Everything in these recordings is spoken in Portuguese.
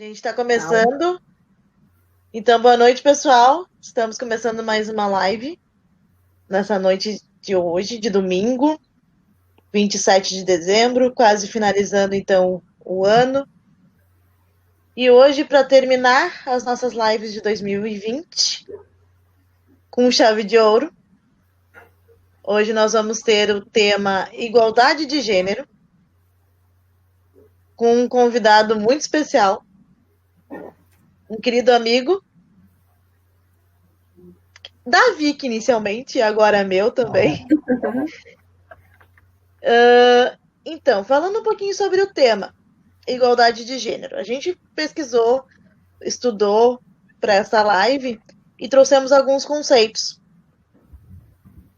gente está começando. Então, boa noite, pessoal. Estamos começando mais uma live nessa noite de hoje, de domingo, 27 de dezembro, quase finalizando, então, o ano. E hoje, para terminar as nossas lives de 2020, com chave de ouro, hoje nós vamos ter o tema Igualdade de Gênero, com um convidado muito especial, um querido amigo, da Vicky inicialmente, e agora é meu também. Então, falando um pouquinho sobre o tema, igualdade de gênero. A gente pesquisou, estudou para essa live e trouxemos alguns conceitos.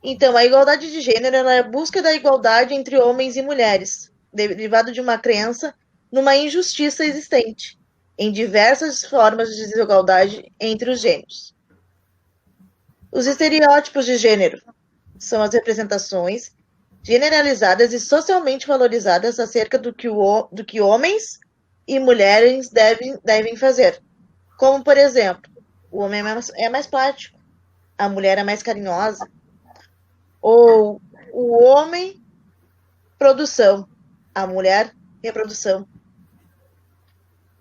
Então, a igualdade de gênero é a busca da igualdade entre homens e mulheres, derivado de uma crença numa injustiça existente em diversas formas de desigualdade entre os gêneros. Os estereótipos de gênero são as representações generalizadas e socialmente valorizadas acerca do que homens e mulheres devem fazer. Como, por exemplo, o homem é mais prático, a mulher é mais carinhosa. Ou o homem, produção, a mulher, reprodução.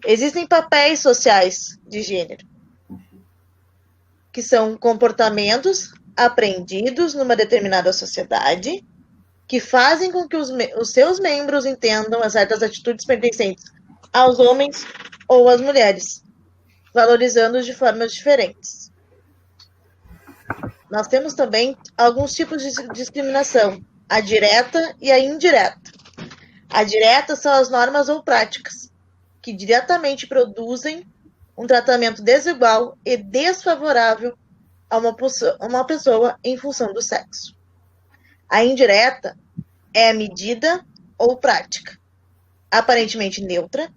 Existem papéis sociais de gênero, que são comportamentos aprendidos numa determinada sociedade, que fazem com que os seus membros entendam as certas atitudes pertencentes aos homens ou às mulheres, valorizando-os de formas diferentes. Nós temos também alguns tipos de discriminação, a direta e a indireta. A direta são as normas ou práticas, que diretamente produzem um tratamento desigual e desfavorável a uma pessoa em função do sexo. A indireta é a medida ou prática, aparentemente neutra,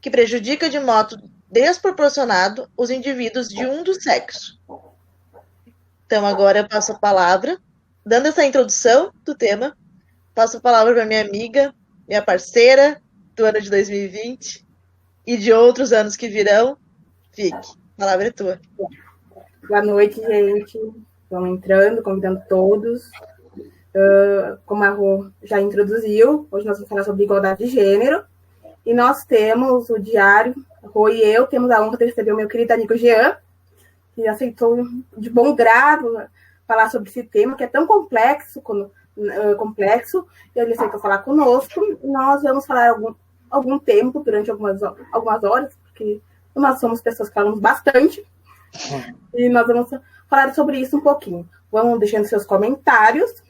que prejudica de modo desproporcionado os indivíduos de um do sexo. Então, agora eu passo a palavra, dando essa introdução do tema, passo a palavra para minha amiga, minha parceira do ano de 2020 e de outros anos que virão. Vicky, a palavra é tua. Boa noite, gente. Vamos entrando, convidando todos. Como a Rô já introduziu, hoje nós vamos falar sobre igualdade de gênero. E nós temos o diário, a Rô e eu temos a honra de receber o meu querido amigo Jean, que aceitou de bom grado falar sobre esse tema, que é tão complexo, e ele aceitou falar conosco. Nós vamos falar algum tempo, durante algumas horas, porque nós somos pessoas que falamos bastante, e nós vamos falar sobre isso um pouquinho. Vão deixando seus comentários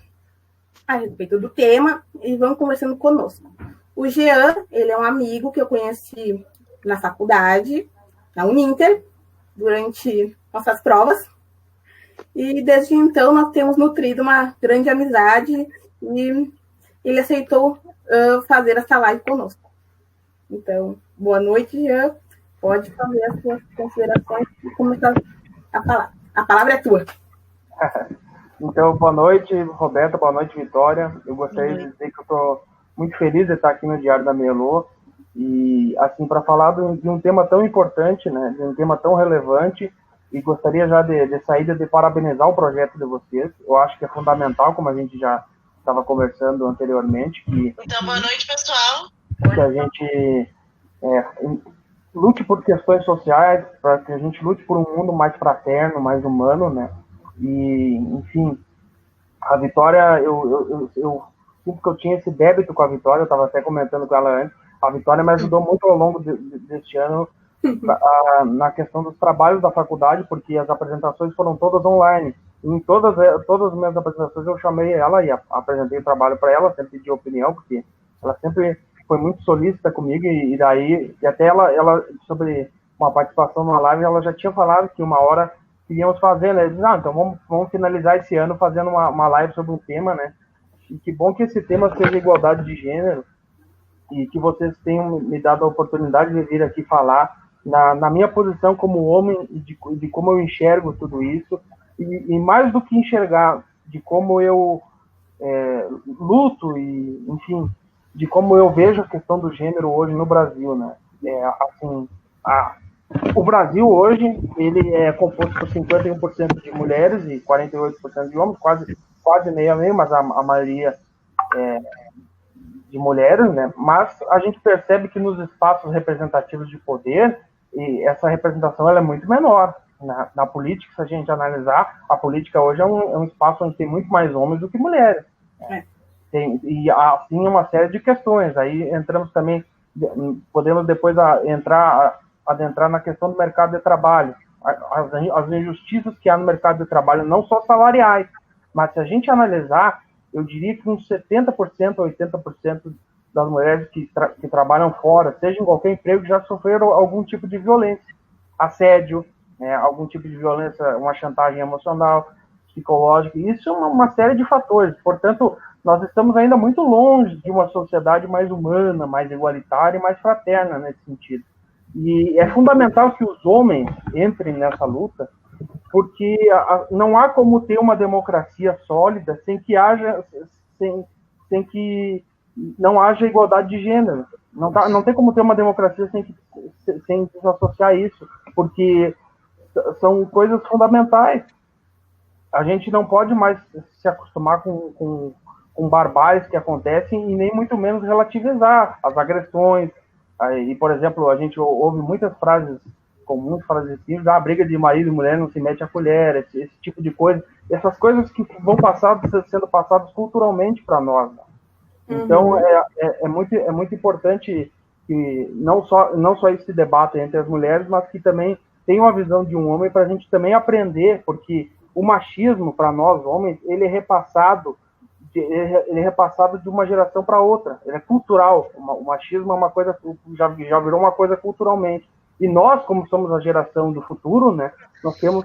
a respeito do tema e vão conversando conosco. O Jean, ele é um amigo que eu conheci na faculdade, na Uninter, durante nossas provas, e desde então nós temos nutrido uma grande amizade e ele aceitou fazer essa live conosco. Então, boa noite, Jean. Pode fazer as suas considerações e começar a falar. A palavra é tua. Então, boa noite, Roberta, boa noite, Vitória. Eu gostaria de dizer que eu estou muito feliz de estar aqui no Diário da Melô e, assim, para falar de um tema tão importante, né, de um tema tão relevante, e gostaria já de saída de parabenizar o projeto de vocês. Eu acho que é fundamental, como a gente já estava conversando anteriormente, Então, boa noite, pessoal. Que a gente lute por questões sociais, para que a gente lute por um mundo mais fraterno, mais humano, né? E, enfim, a Vitória, eu sinto que eu tinha esse débito com a Vitória, eu estava até comentando com ela antes. A Vitória me ajudou muito ao longo deste ano na questão dos trabalhos da faculdade, porque as apresentações foram todas online. E em todas as minhas apresentações eu chamei ela e apresentei o trabalho para ela, sempre pedi opinião, porque ela sempre foi muito solícita comigo, e até ela, sobre uma participação numa live, ela já tinha falado que uma hora queríamos fazer, né? Disse, então vamos finalizar esse ano fazendo uma live sobre um tema, né? E que bom que esse tema seja igualdade de gênero, e que vocês tenham me dado a oportunidade de vir aqui falar na minha posição como homem, e de como eu enxergo tudo isso, e mais do que enxergar, de como eu luto, e, enfim, de como eu vejo a questão do gênero hoje no Brasil, né? Assim, O Brasil hoje, ele é composto por 51% de mulheres e 48% de homens, quase meio a meio, mas a maioria é de mulheres, né? Mas a gente percebe que nos espaços representativos de poder, e essa representação ela é muito menor. Na política, se a gente analisar, a política hoje é um espaço onde tem muito mais homens do que mulheres. E assim uma série de questões. Aí entramos também, podemos depois adentrar na questão do mercado de trabalho. As injustiças que há no mercado de trabalho, não só salariais, mas se a gente analisar, eu diria que uns 70%, 80% das mulheres que trabalham fora, seja em qualquer emprego, já sofreram algum tipo de violência, assédio, algum tipo de violência, uma chantagem emocional, psicológica. Isso é uma série de fatores. Portanto, nós estamos ainda muito longe de uma sociedade mais humana, mais igualitária e mais fraterna nesse sentido. E é fundamental que os homens entrem nessa luta, porque não há como ter uma democracia sólida sem que não haja igualdade de gênero. Não tem como ter uma democracia sem desassociar isso, porque são coisas fundamentais. A gente não pode mais se acostumar com barbáries que acontecem e nem muito menos relativizar as agressões. E, por exemplo, a gente ouve muitas frases comuns, frases simples, a briga de marido e mulher não se mete a colher, esse tipo de coisa. Essas coisas que vão sendo passadas culturalmente para nós. Né? Então, é muito importante que não só esse debate entre as mulheres, mas que também tenha uma visão de um homem para a gente também aprender, porque o machismo, para nós homens, ele é repassado de uma geração para outra. Ele é cultural. O machismo é uma coisa, já virou uma coisa culturalmente. E nós, como somos a geração do futuro, né, nós temos,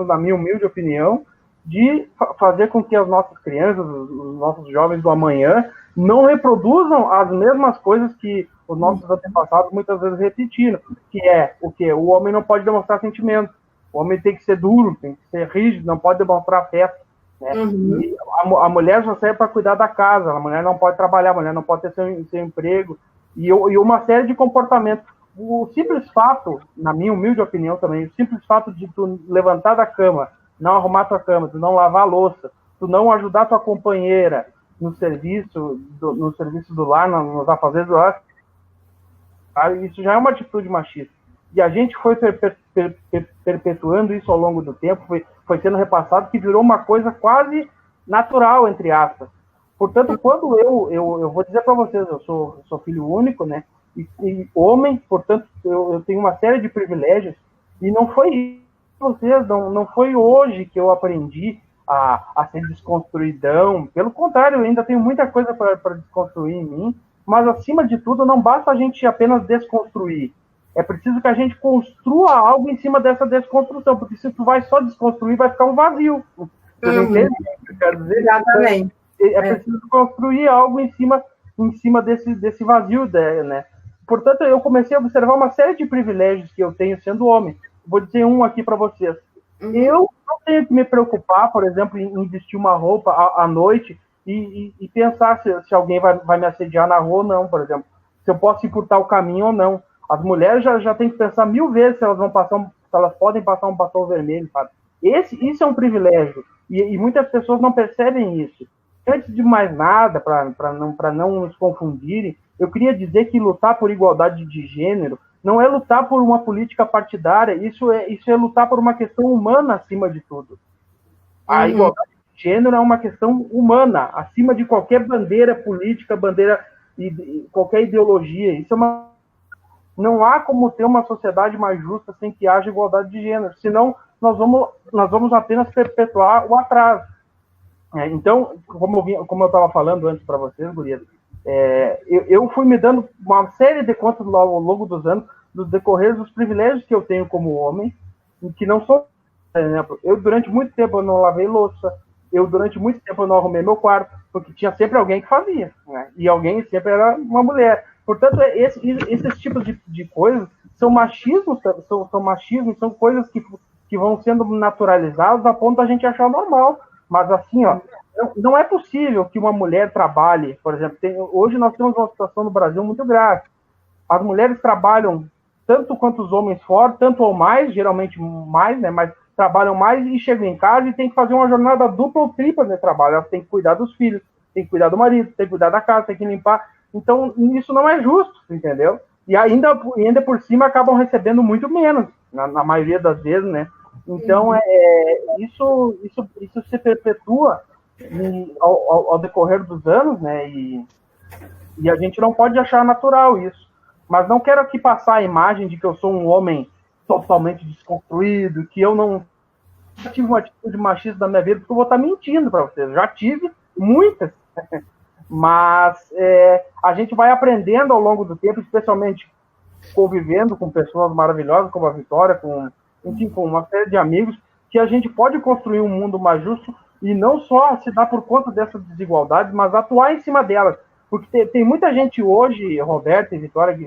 na minha humilde opinião, de fazer com que as nossas crianças, os nossos jovens do amanhã, não reproduzam as mesmas coisas que os nossos antepassados muitas vezes repetiram, que é o quê? O homem não pode demonstrar sentimento, o homem tem que ser duro, tem que ser rígido, não pode demonstrar afeto. Né? E a mulher só serve para cuidar da casa, a mulher não pode trabalhar, a mulher não pode ter seu emprego, e uma série de comportamentos. O simples fato, na minha humilde opinião também, o simples fato de tu levantar da cama, não arrumar tua cama, tu não lavar a louça, tu não ajudar tua companheira no serviço do lar, nos afazeres do lar, isso já é uma atitude machista. E a gente foi perpetuando isso ao longo do tempo, foi sendo repassado, que virou uma coisa quase natural, entre aspas. Portanto, quando eu vou dizer para vocês, eu sou filho único, né? E homem, portanto, eu tenho uma série de privilégios, e não foi vocês, não foi hoje que eu aprendi a ser desconstruidão. Pelo contrário, eu ainda tenho muita coisa para desconstruir em mim, mas, acima de tudo, não basta a gente apenas desconstruir. É preciso que a gente construa algo em cima dessa desconstrução, porque se tu vai só desconstruir, vai ficar um vazio. Você entende o que eu quero dizer? Exatamente. É preciso construir algo em cima desse vazio, né? Portanto, eu comecei a observar uma série de privilégios que eu tenho sendo homem. Vou dizer um aqui para vocês. Eu não tenho que me preocupar, por exemplo, em vestir uma roupa à noite e pensar se alguém vai me assediar na rua ou não, por exemplo. Se eu posso encurtar o caminho ou não. As mulheres já têm que pensar 1000 vezes se elas podem passar um batom vermelho, sabe? Isso é um privilégio. E muitas pessoas não percebem isso. Antes de mais nada, para não nos confundirem, eu queria dizer que lutar por igualdade de gênero não é lutar por uma política partidária, isso é lutar por uma questão humana acima de tudo. A igualdade de gênero é uma questão humana, acima de qualquer bandeira política, qualquer ideologia. Isso é não há como ter uma sociedade mais justa sem que haja igualdade de gênero, senão nós vamos apenas perpetuar o atraso. Então, como eu estava falando antes para vocês, gurias, eu fui me dando uma série de contas ao longo dos anos, dos decorrer dos privilégios que eu tenho como homem, que não são, por exemplo, eu durante muito tempo eu não lavei louça, durante muito tempo eu não arrumei meu quarto, porque tinha sempre alguém que fazia, né? E alguém sempre era uma mulher. Portanto, esses tipos de coisas são machismos, são coisas que vão sendo naturalizadas a ponto da gente achar normal. Mas assim, não é possível que uma mulher trabalhe, por exemplo, hoje nós temos uma situação no Brasil muito grave. As mulheres trabalham tanto quanto os homens fora, tanto ou mais, geralmente mais, né? Mas trabalham mais e chegam em casa e tem que fazer uma jornada dupla ou tripla de trabalho. Elas têm que cuidar dos filhos, tem que cuidar do marido, tem que cuidar da casa, tem que limpar. Então, isso não é justo, entendeu? E ainda por cima acabam recebendo muito menos, na maioria das vezes, né? Então, isso se perpetua ao decorrer dos anos, né? E a gente não pode achar natural isso. Mas não quero aqui passar a imagem de que eu sou um homem totalmente desconstruído, que eu não tive uma atitude machista na minha vida, porque eu vou estar mentindo para vocês. Já tive muitas, mas a gente vai aprendendo ao longo do tempo, especialmente convivendo com pessoas maravilhosas como a Vitória, com uma série de amigos, que a gente pode construir um mundo mais justo e não só se dar por conta dessas desigualdades, mas atuar em cima delas. Porque tem muita gente hoje, Roberto e Vitória,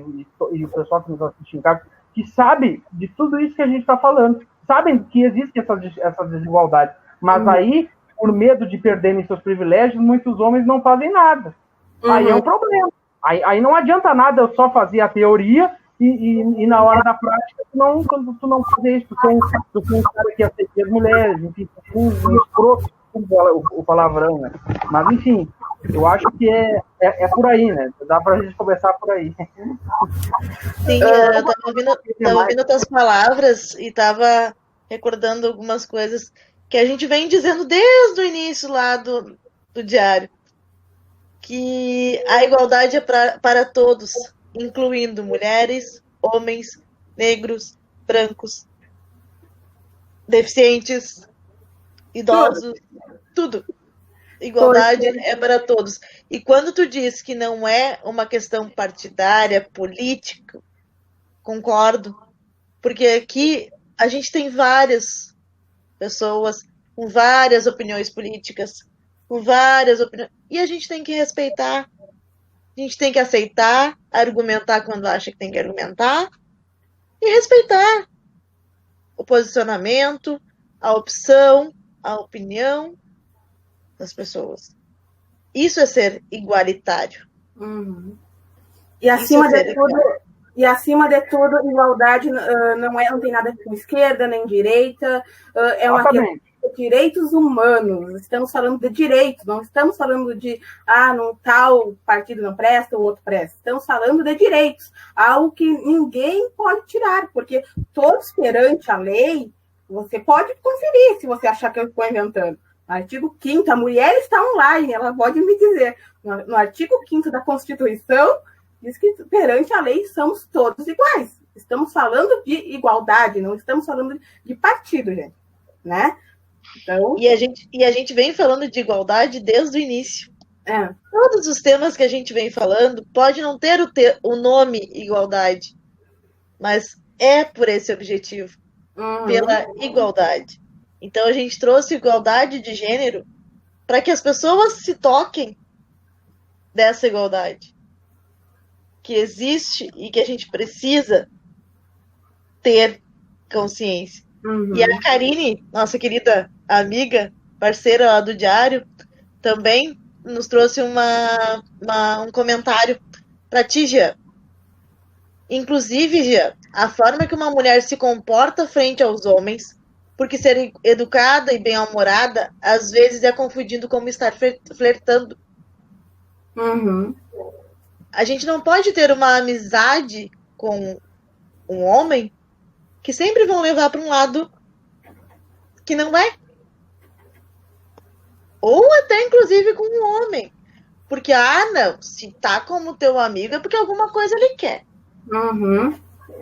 e o pessoal que nos assiste em casa, que sabe de tudo isso que a gente está falando. Sabem que existe essa desigualdade. Mas aí, por medo de perderem seus privilégios, muitos homens não fazem nada. Aí é um problema. Aí não adianta nada eu só fazer a teoria e na hora da prática, quando tu não fazer isso, tu tem um cara que aceita as mulheres, enfim, um escroto, o palavrão, né? Mas, enfim, eu acho que é por aí, né? Dá pra gente começar por aí. Sim, eu tava ouvindo tuas palavras e tava recordando algumas coisas que a gente vem dizendo desde o início lá do diário. Que a igualdade é para todos, incluindo mulheres, homens, negros, brancos, deficientes, idosos, tudo. Igualdade é para todos. E quando tu diz que não é uma questão partidária, política, concordo. Porque aqui a gente tem várias pessoas com várias opiniões políticas, com várias opiniões. E a gente tem que respeitar. A gente tem que aceitar, argumentar quando acha que tem que argumentar e respeitar o posicionamento, a opção, a opinião das pessoas. Isso é ser igualitário. E acima de tudo, igualdade não tem nada a ver com esquerda nem direita, é uma questão de direitos humanos. Estamos falando de direitos, não estamos falando de num tal partido não presta, o outro presta. Estamos falando de direitos, algo que ninguém pode tirar, porque todos perante a lei, você pode conferir se você achar que eu estou inventando. No artigo 5º, a mulher está online, ela pode me dizer. No artigo 5º da Constituição, diz que perante a lei somos todos iguais. Estamos falando de igualdade, não estamos falando de partido, gente. Né? Então... E a gente vem falando de igualdade desde o início. Todos os temas que a gente vem falando pode não ter o nome igualdade, mas é por esse objetivo, pela igualdade. Então a gente trouxe igualdade de gênero para que as pessoas se toquem dessa igualdade que existe e que a gente precisa ter consciência. E a Karine, nossa querida amiga, parceira lá do Diário, também nos trouxe um comentário para ti, Jean. Inclusive, Jean, a forma que uma mulher se comporta frente aos homens, porque ser educada e bem-humorada, às vezes é confundido como estar flertando. A gente não pode ter uma amizade com um homem que sempre vão levar para um lado que não é. Ou até, inclusive, com um homem. Porque, não, se tá como teu amigo é porque alguma coisa ele quer.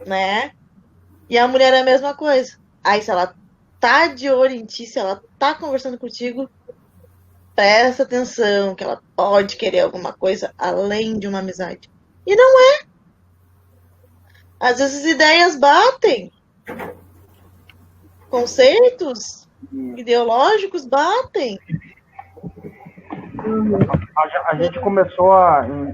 Né? E a mulher é a mesma coisa. Aí, se ela tá de olho em ti, se ela tá conversando contigo, presta atenção que ela pode querer alguma coisa além de uma amizade. E não é. Às vezes ideias batem. Conceitos ideológicos batem. A gente começou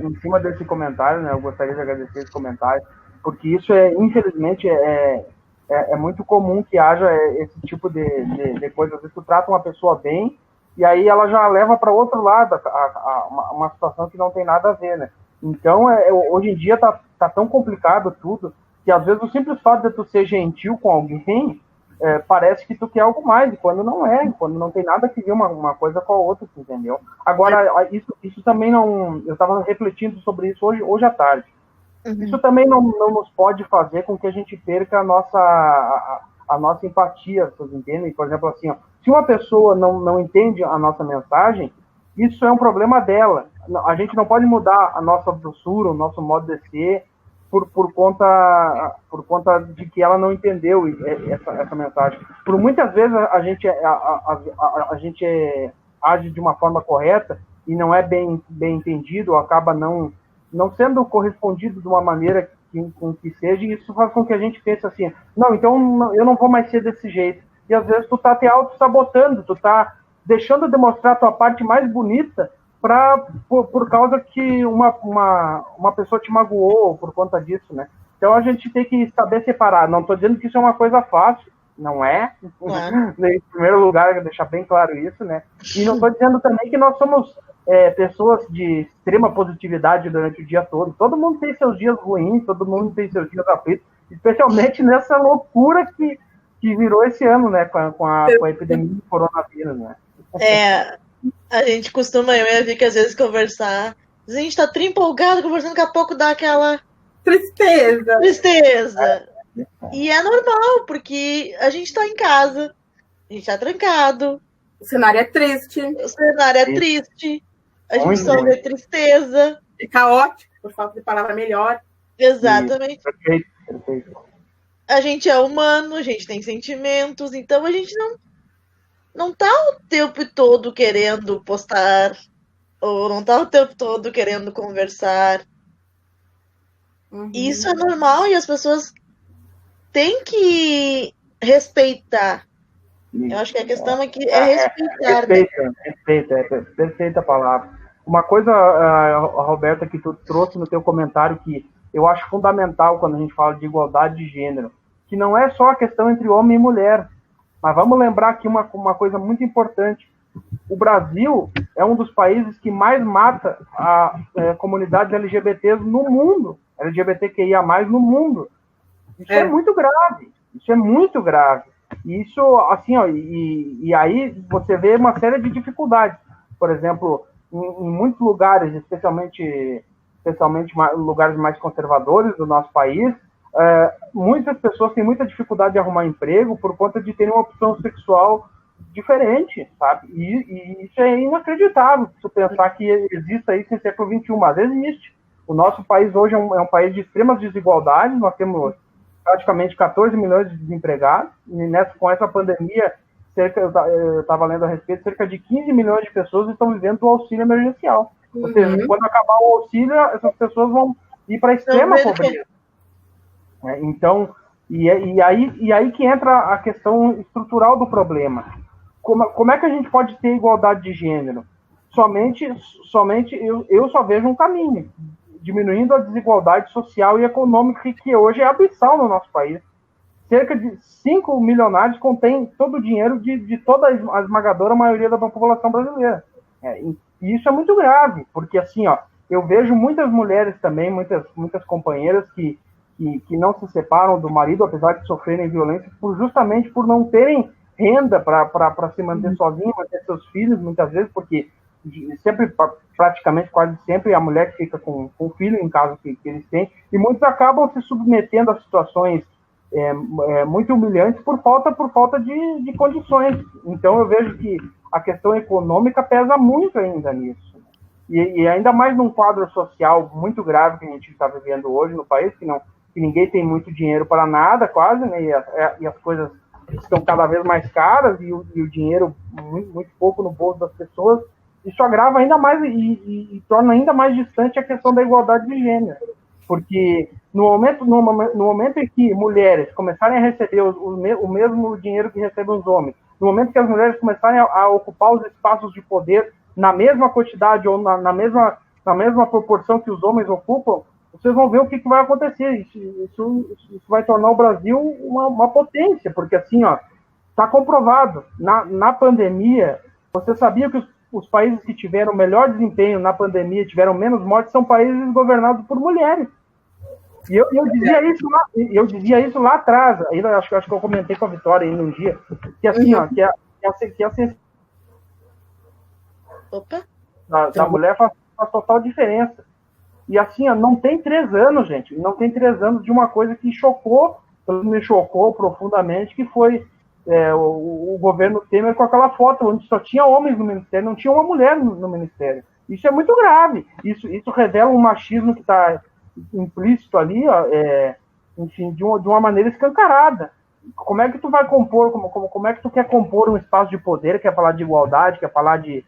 em cima desse comentário, né? Eu gostaria de agradecer esse comentário, porque isso infelizmente, é muito comum que haja esse tipo de coisa. Às vezes tu trata uma pessoa bem e aí ela já leva para outro lado uma situação que não tem nada a ver, né? Então, hoje em dia tá tão complicado tudo que às vezes o simples fato de tu ser gentil com alguém parece que tu quer algo mais, e quando não é, quando não tem nada que ver uma coisa com a outra, entendeu? Agora, isso também não... Eu estava refletindo sobre isso hoje à tarde. Isso também não nos pode fazer com que a gente perca a nossa empatia, vocês entendem? Por exemplo, assim, ó, se uma pessoa não entende a nossa mensagem, isso é um problema dela. A gente não pode mudar a nossa doçura, o nosso modo de ser, por conta de que ela não entendeu essa mensagem. Por muitas vezes a gente age de uma forma correta e não é bem entendido, ou acaba não sendo correspondido de uma maneira com que seja, e isso faz com que a gente pense assim, não, então eu não vou mais ser desse jeito. E às vezes tu tá te auto-sabotando, tu tá deixando de mostrar a tua parte mais bonita por causa que uma pessoa te magoou por conta disso, né? Então a gente tem que saber separar. Não estou dizendo que isso é uma coisa fácil, não é? Em primeiro lugar, deixar bem claro isso, né? E não estou dizendo também que nós somos pessoas de extrema positividade durante o dia todo. Todo mundo tem seus dias ruins, todo mundo tem seus dias aflitos, especialmente nessa loucura que virou esse ano, né? Com a epidemia do coronavírus, né? A gente costuma, eu e a Vicky, às vezes conversar. A gente tá empolgado conversando, daqui a pouco dá aquela tristeza. E é normal, porque a gente tá em casa, a gente tá trancado. O cenário é triste. A gente só vê tristeza. É caótico, por falta de palavra melhor. Exatamente. Perfeito. A gente é humano, a gente tem sentimentos, então a gente não tá o tempo todo querendo postar, ou não tá o tempo todo querendo conversar. Isso é normal e as pessoas têm que respeitar. Eu acho que a questão aqui é respeitar. Perfeita a palavra. Uma coisa, Roberta, que tu trouxe no teu comentário que eu acho fundamental quando a gente fala de igualdade de gênero, que não é só a questão entre homem e mulher. Mas vamos lembrar aqui uma coisa muito importante. O Brasil é um dos países que mais mata a comunidade LGBTs no mundo. LGBTQIA+, no mundo. Isso é muito grave. E isso, assim, ó, e aí você vê uma série de dificuldades. Por exemplo, em muitos lugares, especialmente lugares mais conservadores do nosso país, muitas pessoas têm muita dificuldade de arrumar emprego por conta de terem uma opção sexual diferente, sabe? E isso é inacreditável, se pensar que exista isso em século XXI, mas existe. O nosso país hoje é um país de extremas desigualdades, nós praticamente 14 milhões de desempregados, e com essa pandemia, eu estava lendo a respeito, cerca de 15 milhões de pessoas estão vivendo do auxílio emergencial. Ou seja, quando acabar o auxílio, essas pessoas vão ir para a extrema pobreza. Então, e aí que entra a questão estrutural do problema. Como é que a gente pode ter igualdade de gênero? Somente eu só vejo um caminho, diminuindo a desigualdade social e econômica que hoje é abissal no nosso país. Cerca de 5 milionários contém todo o dinheiro de toda a esmagadora maioria da população brasileira. E isso é muito grave, porque assim, ó, eu vejo muitas mulheres também, muitas companheiras que não se separam do marido, apesar de sofrerem violência, justamente por não terem renda para se manter sozinha, manter seus filhos, muitas vezes, porque praticamente quase sempre, a mulher que fica com o filho, em caso que eles têm, e muitos acabam se submetendo a situações muito humilhantes por falta de condições. Então eu vejo que a questão econômica pesa muito ainda nisso. E ainda mais num quadro social muito grave que a gente está vivendo hoje no país, que ninguém tem muito dinheiro para nada, quase, né? E as coisas estão cada vez mais caras e o dinheiro muito pouco no bolso das pessoas. Isso agrava ainda mais e torna ainda mais distante a questão da igualdade de gênero. Porque no momento em que mulheres começarem a receber o mesmo dinheiro que recebem os homens, no momento que as mulheres começarem a ocupar os espaços de poder na mesma quantidade ou na mesma proporção que os homens ocupam, vocês vão ver o que vai acontecer. Isso vai tornar o Brasil uma potência, porque assim, ó, está comprovado. Na pandemia, você sabia que os países que tiveram melhor desempenho na pandemia, tiveram menos mortes, são países governados por mulheres. E eu dizia isso lá atrás, ainda acho que eu comentei com a Vitória aí num dia, que assim, ó, que a Opa. da mulher faz total diferença. E assim, ó, não tem 3 anos, gente, não tem 3 anos de uma coisa que me chocou profundamente, que foi o governo Temer com aquela foto onde só tinha homens no ministério, não tinha uma mulher no ministério. Isso é muito grave. Isso revela um machismo que está implícito ali, ó, enfim, de uma maneira escancarada. Como é que tu vai compor, como é que tu quer compor um espaço de poder, quer falar de igualdade, quer falar de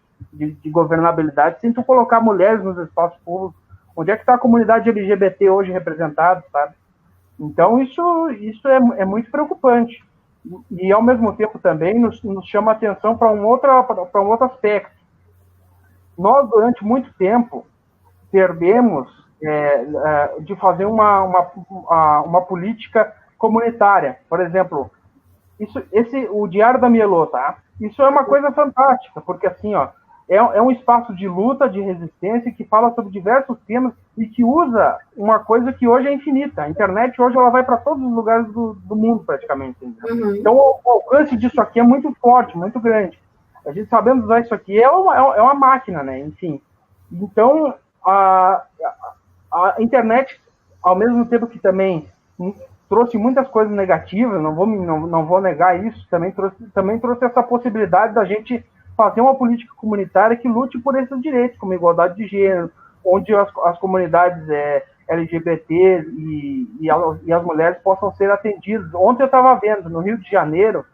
governabilidade, sem tu colocar mulheres nos espaços públicos? Onde é que está a comunidade LGBT hoje representada, sabe? Então, isso é muito preocupante. E, ao mesmo tempo, também nos chama a atenção para um outro aspecto. Nós, durante muito tempo, perdemos de fazer uma política comunitária. Por exemplo, o Diário da Mielô, tá? Isso é uma coisa fantástica, porque assim, ó, é um espaço de luta, de resistência, que fala sobre diversos temas e que usa uma coisa que hoje é infinita. A internet hoje ela vai para todos os lugares do mundo, praticamente. Uhum. Então, o alcance disso aqui é muito forte, muito grande. A gente sabendo usar isso aqui é uma máquina, né? Enfim. Então, a internet, ao mesmo tempo que também trouxe muitas coisas negativas, não vou negar isso, também trouxe essa possibilidade da gente fazer uma política comunitária que lute por esses direitos, como igualdade de gênero, onde as comunidades LGBT e as mulheres possam ser atendidas. Ontem eu estava vendo, no Rio de Janeiro,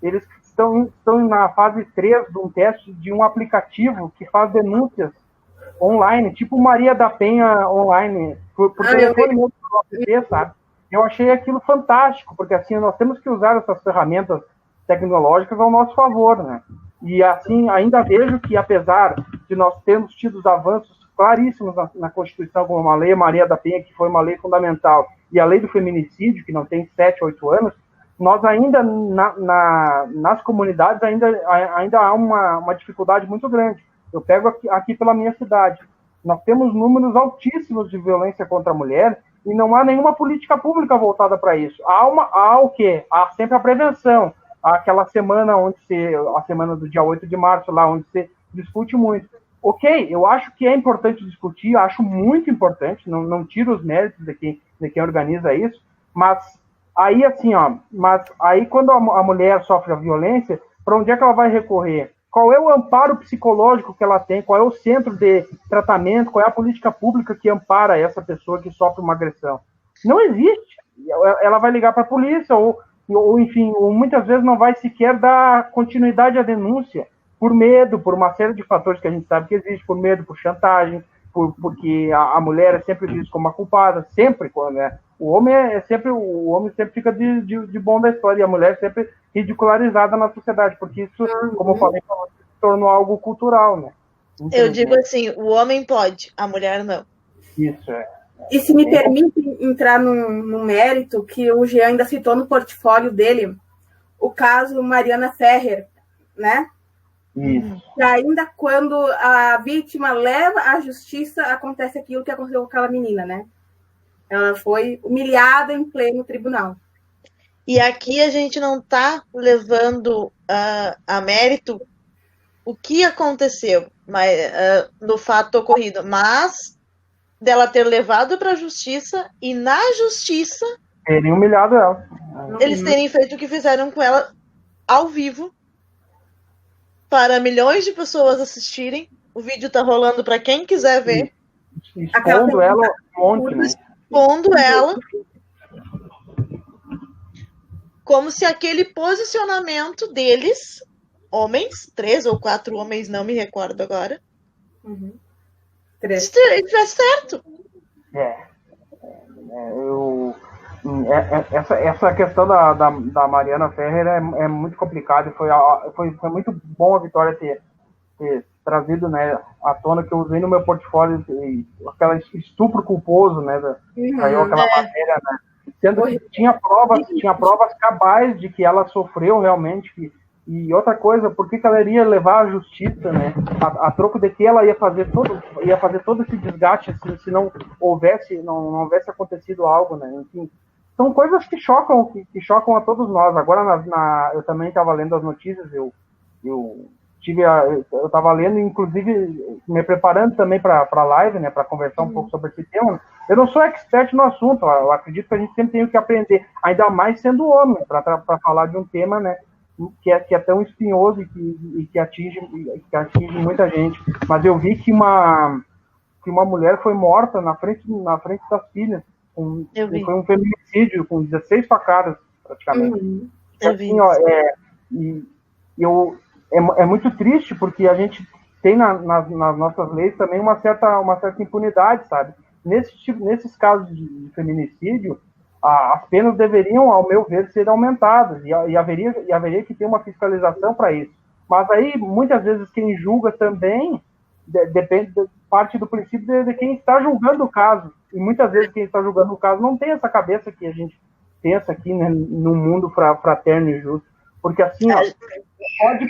eles estão na fase 3 de um teste de um aplicativo que faz denúncias online, tipo Maria da Penha online, por telefone mesmo, sabe? Eu achei aquilo fantástico, porque assim, nós temos que usar essas ferramentas tecnológicas ao nosso favor, né? E assim, ainda vejo que, apesar de nós termos tido avanços claríssimos na Constituição, como a Lei Maria da Penha, que foi uma lei fundamental, e a Lei do Feminicídio, que não tem 7, 8 anos, nós ainda, nas comunidades, ainda há uma dificuldade muito grande. Eu pego aqui pela minha cidade. Nós temos números altíssimos de violência contra a mulher e não há nenhuma política pública voltada para isso. Há o quê? Há sempre a prevenção. Há aquela semana a semana do dia 8 de março, lá onde se discute muito. Ok, eu acho que é importante discutir, acho muito importante, não tiro os méritos de quem organiza isso, mas aí assim, quando a mulher sofre a violência, para onde é que ela vai recorrer? Qual é o amparo psicológico que ela tem? Qual é o centro de tratamento? Qual é a política pública que ampara essa pessoa que sofre uma agressão? Não existe. Ela vai ligar para a polícia ou enfim, muitas vezes não vai sequer dar continuidade à denúncia por medo, por uma série de fatores que a gente sabe que existe, por medo, por chantagem, porque a mulher é sempre vista como uma culpada, sempre, né? O homem sempre fica de bom da história, e a mulher sempre ridicularizada na sociedade, porque isso, como eu falei, se tornou algo cultural, né? Eu digo assim, o homem pode, a mulher não. Isso, é. E se me permite entrar num mérito que o Jean ainda citou no portfólio dele, o caso Mariana Ferrer, né? Isso. E ainda quando a vítima leva à justiça, acontece aquilo que aconteceu com aquela menina, né? Ela foi humilhada em pleno tribunal. E aqui a gente não está levando a mérito o que aconteceu no fato ocorrido, mas dela ter levado para a justiça e na justiça terem humilhado ela. Eles terem feito o que fizeram com ela ao vivo para milhões de pessoas assistirem. O vídeo tá rolando para quem quiser ver. Expondo ela ontem, né? Expondo ela como se aquele posicionamento deles, homens, 3 ou 4 homens, não me recordo agora, 3. estivesse certo. Essa questão da Mariana Ferrer é muito complicada. Foi muito bom a Vitória ter trazido, né, à tona, que eu usei no meu portfólio aquele estupro culposo, né, saiu aquela matéria, né, sendo que tinha provas cabais de que ela sofreu realmente, E outra coisa, por que ela iria levar à justiça, né? A troco de que ela ia fazer todo esse desgaste se não houvesse acontecido algo, né? Enfim, são coisas que chocam a todos nós. Agora eu também estava lendo as notícias, eu estava lendo, inclusive me preparando também para a live, né, para conversar um pouco sobre esse tema. Eu não sou expert no assunto, eu acredito que a gente sempre tem que aprender, ainda mais sendo homem, para falar de um tema, né, que é tão espinhoso e que atinge muita gente. Mas eu vi que uma mulher foi morta na frente das filhas. Foi um feminicídio com 16 facadas, praticamente. Assim, ó, é muito triste, porque a gente tem nas nossas leis também uma certa impunidade, sabe? Nesses casos de feminicídio, as penas deveriam, ao meu ver, ser aumentadas, e haveria que ter uma fiscalização para isso. Mas aí, muitas vezes, quem julga também parte do princípio de quem está julgando o caso. E muitas vezes quem está julgando o caso não tem essa cabeça que a gente pensa aqui, né, no mundo fraterno e justo. Porque assim, ó, pode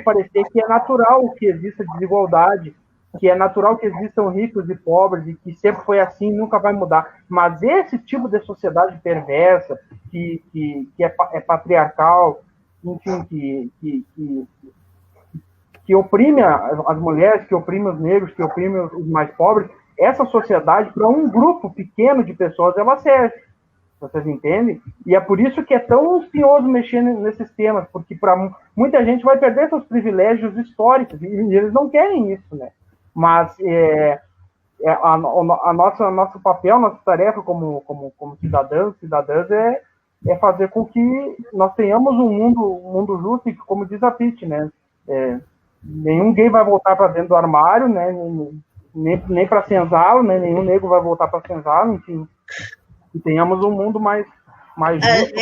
parecer que é natural que exista desigualdade, que é natural que existam ricos e pobres, e que sempre foi assim, nunca vai mudar. Mas esse tipo de sociedade perversa, que é patriarcal, enfim, que oprime as mulheres, que oprime os negros, que oprime os mais pobres, essa sociedade, para um grupo pequeno de pessoas, ela serve. Vocês entendem? E é por isso que é tão espinhoso mexer nesses temas, porque para muita gente vai perder seus privilégios históricos, e eles não querem isso, né? Mas nosso papel, nossa tarefa como cidadãs é fazer com que nós tenhamos um mundo justo, e como diz a Pete, né? Nenhum gay vai voltar para dentro do armário, né? Nem para senzalo, né? Nenhum negro vai voltar para senzalo, enfim. E tenhamos um mundo mais justo.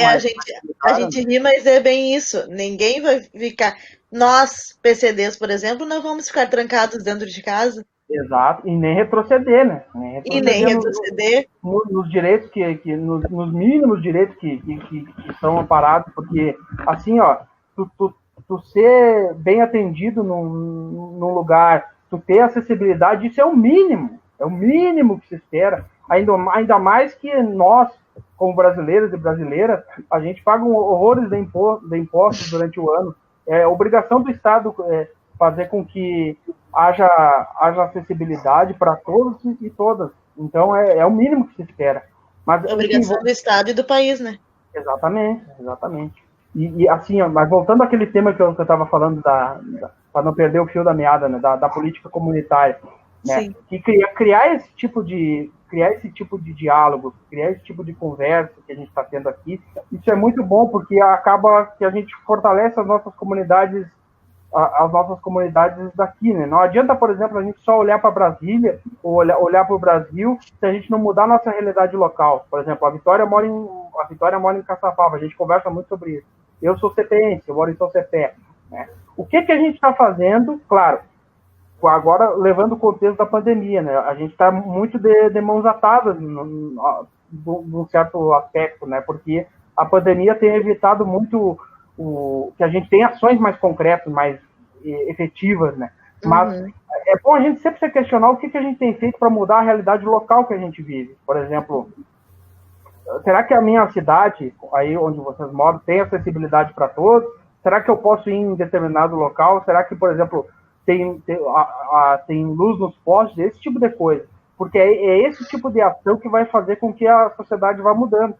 A gente ri, mas é bem isso. Ninguém vai ficar... Nós, PCDs, por exemplo, não vamos ficar trancados dentro de casa. Exato, e nem retroceder, né? Nem retroceder. Nos direitos nos mínimos direitos que são amparados, porque, assim, ó, tu ser bem atendido num lugar, tu ter acessibilidade, isso é o mínimo que se espera. Ainda mais que nós, como brasileiros e brasileiras, a gente paga horrores de impostos durante o ano. É obrigação do Estado fazer com que haja acessibilidade para todos e todas. Então, é o mínimo que se espera. Mas, é obrigação do Estado e do país, né? Exatamente. E assim, mas voltando àquele tema que eu estava falando, para não perder o fio da meada, né, da política comunitária, né? Sim. Que criar esse tipo de diálogo, criar esse tipo de conversa que a gente está tendo aqui, isso é muito bom, porque acaba que a gente fortalece as nossas comunidades daqui, né? Não adianta, por exemplo, a gente só olhar para Brasília ou olhar para o Brasil se a gente não mudar a nossa realidade local. Por exemplo, a Vitória mora em Caçapava, a gente conversa muito sobre isso. Eu sou CPense, eu moro em São Cepé, né? O que a gente está fazendo? Claro, agora levando o contexto da pandemia, né? A gente está muito de mãos atadas num certo aspecto, né? Porque a pandemia tem evitado muito que a gente tenha ações mais concretas, mais efetivas, né? Mas é bom a gente sempre se questionar o que a gente tem feito para mudar a realidade local que a gente vive. Por exemplo, será que a minha cidade, aí onde vocês moram, tem acessibilidade para todos? Será que eu posso ir em determinado local? Será que, por exemplo, tem luz nos postes? Esse tipo de coisa. Porque é esse tipo de ação que vai fazer com que a sociedade vá mudando.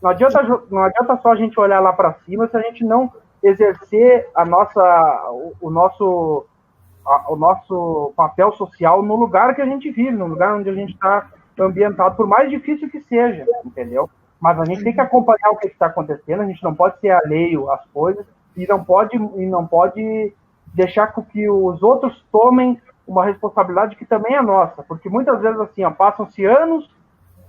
Não adianta só a gente olhar lá para cima se a gente não exercer o nosso papel social no lugar que a gente vive, no lugar onde a gente está ambientado, por mais difícil que seja, entendeu? Mas a gente tem que acompanhar o que está acontecendo, a gente não pode ser alheio às coisas e não pode deixar com que os outros tomem uma responsabilidade que também é nossa, porque muitas vezes assim, passam-se anos,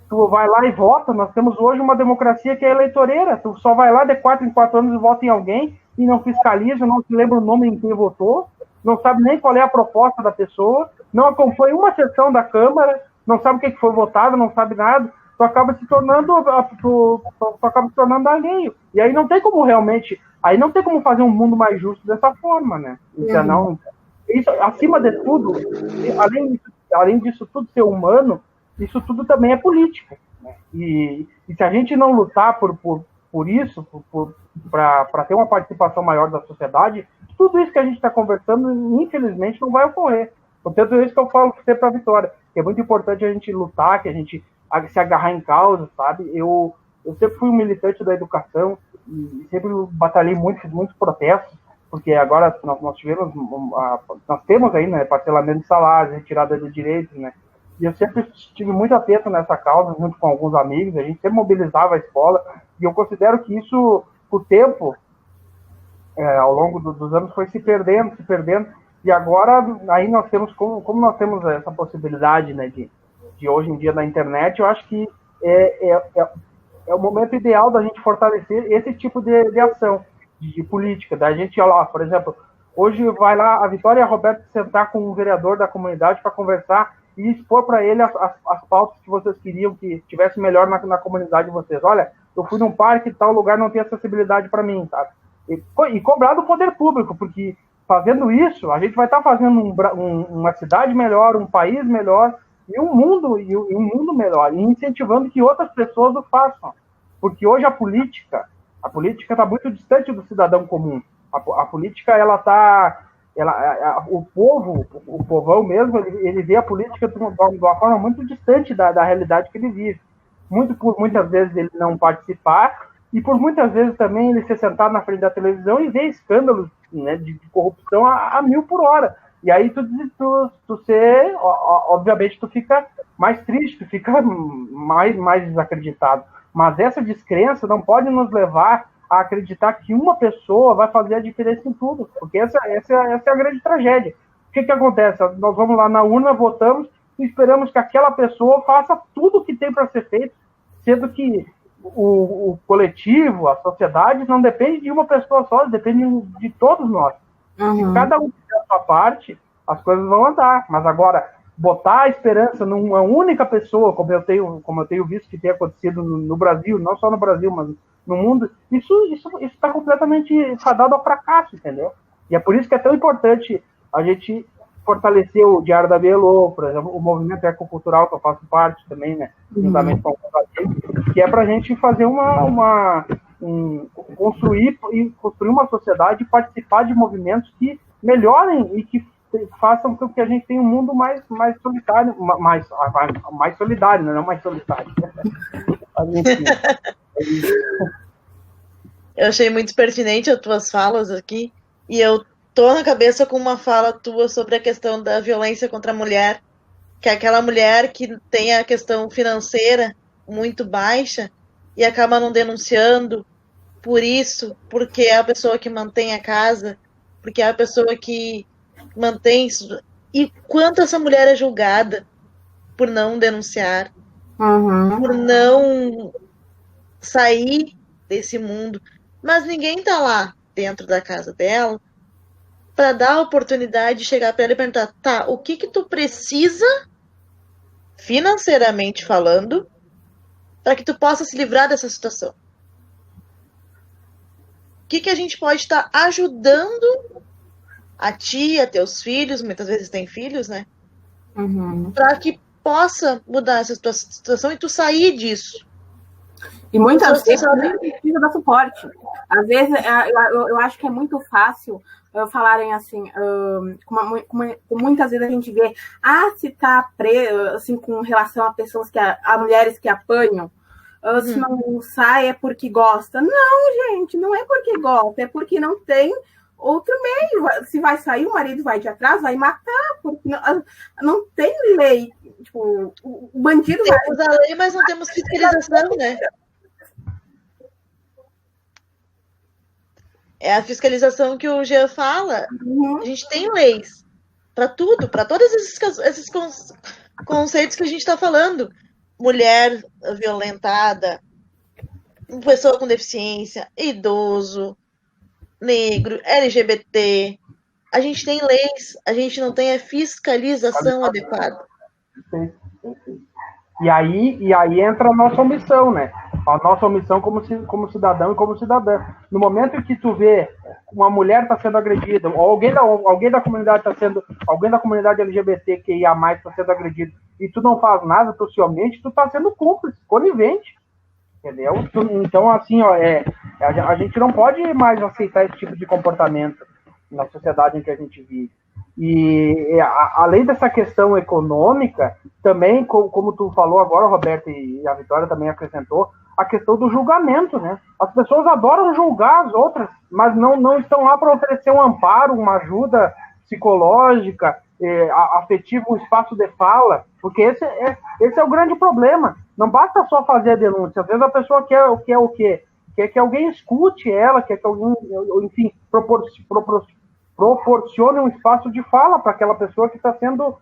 tu vai lá e vota. Nós temos hoje uma democracia que é eleitoreira, tu só vai lá de 4 em 4 anos e vota em alguém e não fiscaliza, não se lembra o nome em quem votou, não sabe nem qual é a proposta da pessoa, não acompanha uma sessão da Câmara, não sabe o que foi votado, não sabe nada, tu acaba se tornando alheio. E aí não tem como realmente Aí não tem como fazer um mundo mais justo dessa forma, né? Então, não, isso, acima de tudo, além disso tudo ser humano, isso tudo também é política, né? E se a gente não lutar por isso, para ter uma participação maior da sociedade, tudo isso que a gente está conversando, infelizmente, não vai ocorrer. Portanto, é isso que eu falo para a Vitória, que é muito importante a gente lutar, que a gente se agarrar em causa, sabe? Eu sempre fui um militante da educação e sempre batalhei muitos protestos, porque agora nós temos aí, né, parcelamento de salários, retirada de direitos, né? E eu sempre estive muito atento nessa causa, junto com alguns amigos, a gente sempre mobilizava a escola, e eu considero que isso, com o tempo, ao longo dos anos, foi se perdendo, e agora aí nós temos, como nós temos essa possibilidade, né, de hoje em dia na internet, eu acho que é o momento ideal da gente fortalecer esse tipo de ação, de política, da gente, olha lá, por exemplo, hoje vai lá a Vitória e a Roberta sentar com um vereador da comunidade para conversar e expor para ele as pautas que vocês queriam que tivesse melhor na comunidade de vocês. Olha, eu fui num parque e tal lugar não tem acessibilidade para mim, sabe? E cobrar do poder público, porque fazendo isso, a gente vai estar fazendo uma cidade melhor, um país melhor, e um mundo melhor, e incentivando que outras pessoas o façam. Porque hoje a política está muito distante do cidadão comum. A política, o povão mesmo, ele vê a política de uma forma muito distante da realidade que ele vive. Por muitas vezes ele não participar, e por muitas vezes também ele se sentar na frente da televisão e ver escândalos, né, de corrupção a 1000 por hora. E aí obviamente tu fica mais triste, tu fica mais desacreditado. Mas essa descrença não pode nos levar a acreditar que uma pessoa vai fazer a diferença em tudo, porque essa é a grande tragédia. O que acontece? Nós vamos lá na urna, votamos e esperamos que aquela pessoa faça tudo o que tem para ser feito, sendo que o coletivo, a sociedade, não depende de uma pessoa só, depende de todos nós. Se cada um fizer a sua parte, as coisas vão andar. Mas agora, botar a esperança numa única pessoa, como eu tenho visto que tem acontecido no Brasil, não só no Brasil, mas no mundo, isso está completamente fadado ao fracasso, entendeu? E é por isso que é tão importante a gente fortalecer o Diário da BLO, por exemplo, o movimento ecocultural, que eu faço parte também, né, juntamente com o que é para a gente fazer construir uma sociedade e participar de movimentos que melhorem e que façam com que a gente tenha um mundo mais solitário, mais solidário, não mais solitário. Eu achei muito pertinente as tuas falas aqui, e eu tô na cabeça com uma fala tua sobre a questão da violência contra a mulher, que é aquela mulher que tem a questão financeira muito baixa e acaba não denunciando por isso, porque é a pessoa que mantém a casa, porque é a pessoa que mantém isso. E quanto essa mulher é julgada por não denunciar, por não sair desse mundo, mas ninguém tá lá dentro da casa dela para dar a oportunidade de chegar para ela e perguntar, tá, o que tu precisa financeiramente falando para que tu possa se livrar dessa situação? O que a gente pode estar ajudando a ti, a teus filhos, muitas vezes tem filhos, né? Para que possa mudar essa situação e tu sair disso. E muitas vezes precisa dar suporte. Às vezes, eu acho que é muito fácil falarem assim, muitas vezes a gente vê, se tá preso, assim, com relação a pessoas a mulheres que apanham, se não sai é porque gosta. Não, gente, não é porque gosta, é porque não tem outro meio. Se vai sair, o marido vai de atrás, vai matar, porque não tem lei. Tipo, o bandido temos a lei, mas não temos fiscalização, né? É a fiscalização que o Jean fala. A gente tem leis para tudo, para todos esses conceitos que a gente está falando. Mulher violentada, pessoa com deficiência, idoso, negro, LGBT. A gente tem leis, a gente não tem a fiscalização adequada. E aí entra a nossa omissão, né? a nossa omissão como cidadão e como cidadã. No momento em que tu vê uma mulher está sendo agredida, ou alguém da comunidade alguém da comunidade LGBTQIA+ está sendo agredido, e tu não faz nada, tu se omite, tu está sendo cúmplice, conivente. Entendeu? Então, assim, a gente não pode mais aceitar esse tipo de comportamento na sociedade em que a gente vive. E além dessa questão econômica, também, como tu falou agora, Roberto, e a Vitória também acrescentou, a questão do julgamento, né? As pessoas adoram julgar as outras, mas não estão lá para oferecer um amparo, uma ajuda psicológica, afetiva, um espaço de fala, porque esse é o grande problema. Não basta só fazer a denúncia. Às vezes a pessoa quer o quê? Quer que alguém escute ela, quer que alguém, enfim, proporcione um espaço de fala para aquela pessoa que está sendo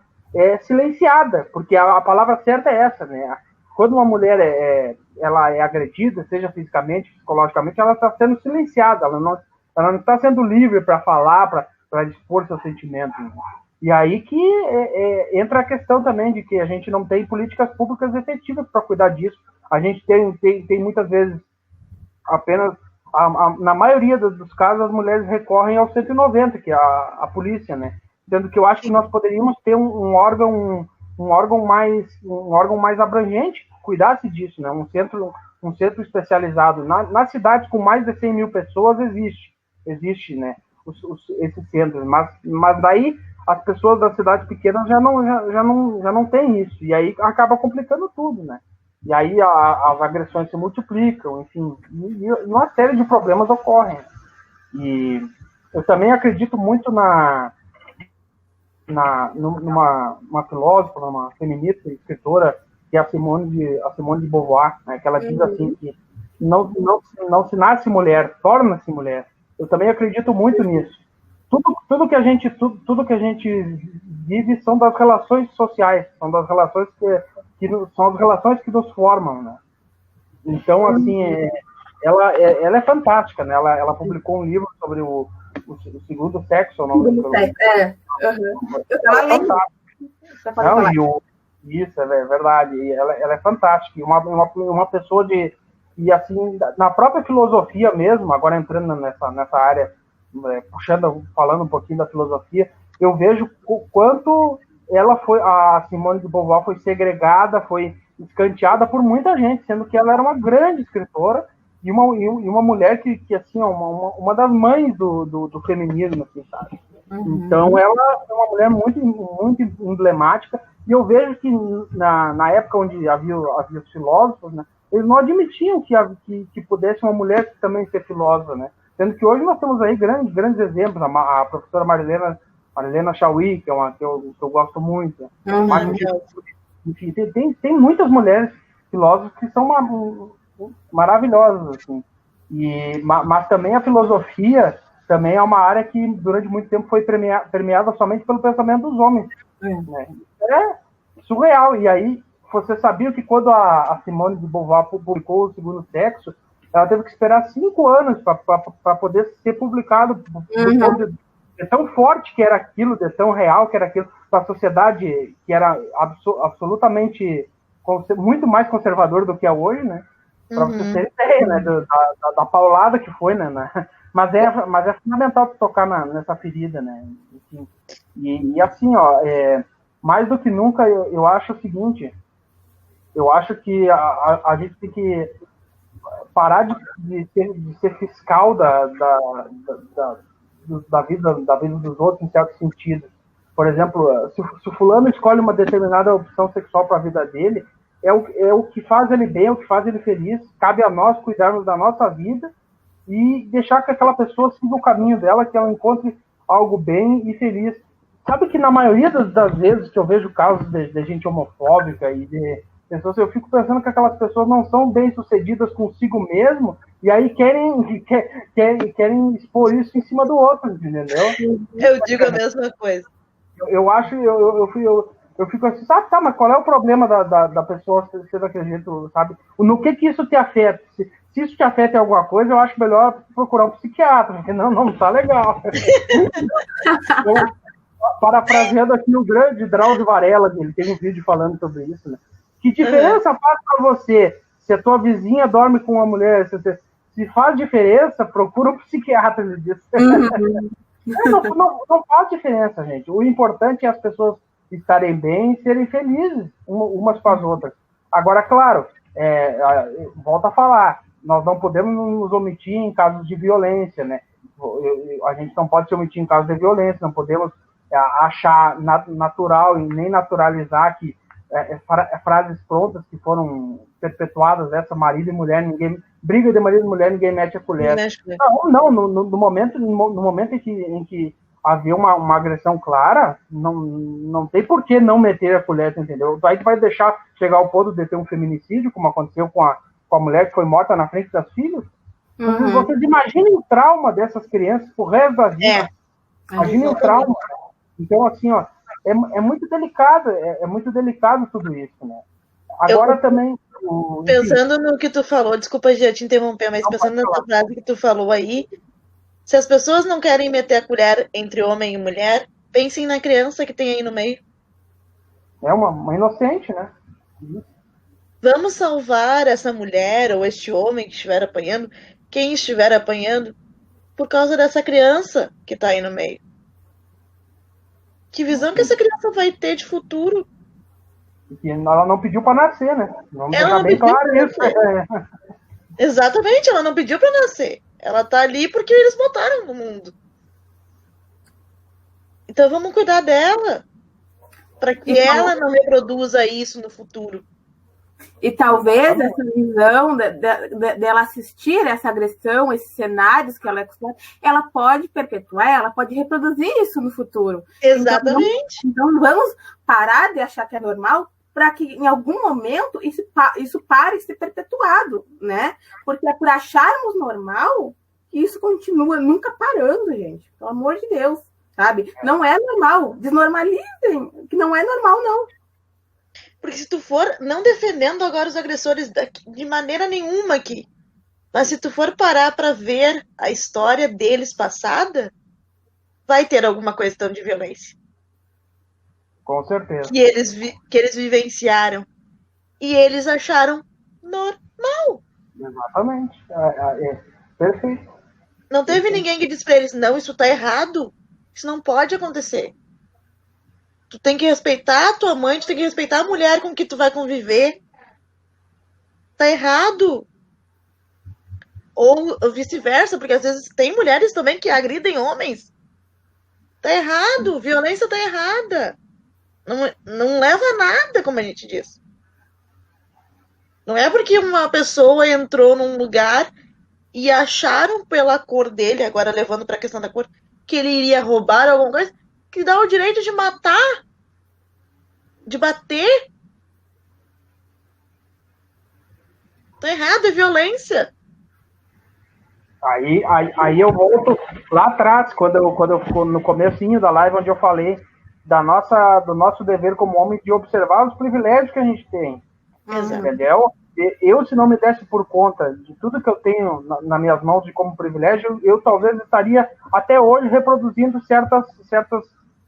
silenciada, porque a palavra certa é essa, né? Quando uma mulher ela é agredida, seja fisicamente, psicologicamente, ela está sendo silenciada, ela não está sendo livre para falar, para expor seus sentimentos. Né? E aí que entra a questão também de que a gente não tem políticas públicas efetivas para cuidar disso. A gente tem muitas vezes apenas, na maioria dos casos, as mulheres recorrem ao 190, que é a polícia, né? Sendo que eu acho que nós poderíamos ter um órgão mais abrangente que cuidasse disso, né? Um centro especializado. Nas cidades com mais de 100 mil pessoas existe, né? Esses centros, mas daí as pessoas das cidades pequenas já não têm isso, e aí acaba complicando tudo, né? E aí as agressões se multiplicam, enfim, e uma série de problemas ocorrem. E eu também acredito muito numa filósofa, numa feminista, escritora, que é a Simone de Beauvoir, né, que ela diz assim, que não se nasce mulher, torna-se mulher. Eu também acredito muito nisso. Tudo que a gente vive são das relações sociais, são das relações são as relações que nos formam, né? Então, assim, ela é fantástica, né? Ela publicou um livro sobre o segundo sexo, o nome do livro. Isso, é verdade. E ela é fantástica. E uma pessoa e assim, na própria filosofia mesmo, agora entrando nessa área, falando um pouquinho da filosofia, eu vejo o quanto a Simone de Beauvoir foi segregada, foi escanteada por muita gente, sendo que ela era uma grande escritora e uma mulher que assim, uma das mães do feminismo, assim, sabe? Então ela é uma mulher muito, muito emblemática, e eu vejo que na época onde havia os filósofos, né, eles não admitiam que pudesse uma mulher também ser filósofa, né? Sendo que hoje nós temos aí grandes exemplos, a professora Marilena Chauí, que eu gosto muito. Mas, enfim, tem muitas mulheres filósofas que são maravilhosas, assim. Mas também a filosofia também é uma área que durante muito tempo foi permeada somente pelo pensamento dos homens. Né? É surreal. E aí, você sabia que quando a Simone de Beauvoir publicou O Segundo Sexo, ela teve que esperar 5 anos para poder ser publicado. É tão forte que era aquilo, é tão real que era aquilo, para a sociedade que era absolutamente muito mais conservador do que é hoje, né? Para você ter ideia, né? Da paulada que foi, né? Mas é fundamental tocar nessa ferida, né? Enfim. E assim, mais do que nunca, eu acho o seguinte, eu acho que a gente tem que parar de ser fiscal da vida dos outros, em certo sentido. Por exemplo, se o fulano escolhe uma determinada opção sexual para a vida dele, é o que faz ele bem, é o que faz ele feliz. Cabe a nós cuidarmos da nossa vida e deixar que aquela pessoa siga o caminho dela, que ela encontre algo bem e feliz. Sabe que na maioria das vezes que eu vejo casos de gente homofóbica e de pessoas, eu fico pensando que aquelas pessoas não são bem-sucedidas consigo mesmo, e aí querem expor isso em cima do outro, entendeu? Eu digo a mesma coisa. Eu fico assim, tá, mas qual é o problema da pessoa ser daquele jeito, sabe? No que isso te afeta? Se isso te afeta em alguma coisa, eu acho melhor procurar um psiquiatra, porque não tá legal. Então, parafraseando aqui o grande Drauzio Varela, ele tem um vídeo falando sobre isso, né? Que diferença faz para você Se a tua vizinha dorme com uma mulher, se faz diferença, procura um psiquiatra, ele disse. Não faz diferença, gente. O importante é as pessoas estarem bem e serem felizes umas com as outras. Agora, claro, volto a falar, nós não podemos nos omitir em casos de violência, né? A gente não pode se omitir em casos de violência, não podemos achar natural e nem naturalizar que frases prontas que foram perpetuadas, marido e mulher, briga de marido e mulher, ninguém mete a colher. Não, no momento em que havia uma agressão clara, não tem por que não meter a colher, entendeu? Aí tu vai deixar chegar ao ponto de ter um feminicídio, como aconteceu com a mulher que foi morta na frente das filhas. Uhum. Vocês imaginem o trauma dessas crianças pro resto da vida. Imaginem o trauma. Então, assim, ó, é muito delicado, é muito delicado tudo isso, né? Agora também... Pensando no que tu falou, desculpa já te interromper, mas pensando nessa frase que tu falou aí, se as pessoas não querem meter a colher entre homem e mulher, pensem na criança que tem aí no meio. É uma inocente, né? Vamos salvar essa mulher ou este homem que estiver apanhando, quem estiver apanhando, por causa dessa criança que tá aí no meio. Que visão que essa criança vai ter de futuro? Porque ela não pediu para nascer, né? Vamos deixar bem claro isso. Exatamente, ela não pediu para nascer. Ela tá ali porque eles botaram no mundo. Então vamos cuidar dela, para que ela não reproduza isso no futuro. E talvez essa visão dela assistir essa agressão, esses cenários que ela é acostumada, ela pode perpetuar, ela pode reproduzir isso no futuro. Exatamente. Então vamos parar de achar que é normal, para que em algum momento isso pare de ser perpetuado, né? Porque é por acharmos normal que isso continua nunca parando, gente. Pelo amor de Deus, sabe? Não é normal. Desnormalizem, que não é normal, não. Porque se tu for, não defendendo agora os agressores de maneira nenhuma aqui, mas se tu for parar para ver a história deles passada, vai ter alguma questão de violência. Com certeza. Que eles vivenciaram. E eles acharam normal. Exatamente. Perfeito. Não teve ninguém que disse para eles, não, isso tá errado. Isso não pode acontecer. Tu tem que respeitar a tua mãe, tu tem que respeitar a mulher com que tu vai conviver. Tá errado. Ou vice-versa, porque às vezes tem mulheres também que agridem homens. Tá errado, violência tá errada. Não leva a nada, como a gente diz. Não é porque uma pessoa entrou num lugar e acharam pela cor dele, agora levando para a questão da cor, que ele iria roubar alguma coisa, que dá o direito de matar, de bater. Tá errado, é violência. Aí eu volto lá atrás, quando eu no comecinho da live, onde eu falei do nosso dever como homem de observar os privilégios que a gente tem. Entendeu? Eu, se não me desse por conta de tudo que eu tenho nas minhas mãos de como privilégio, eu talvez estaria até hoje reproduzindo certas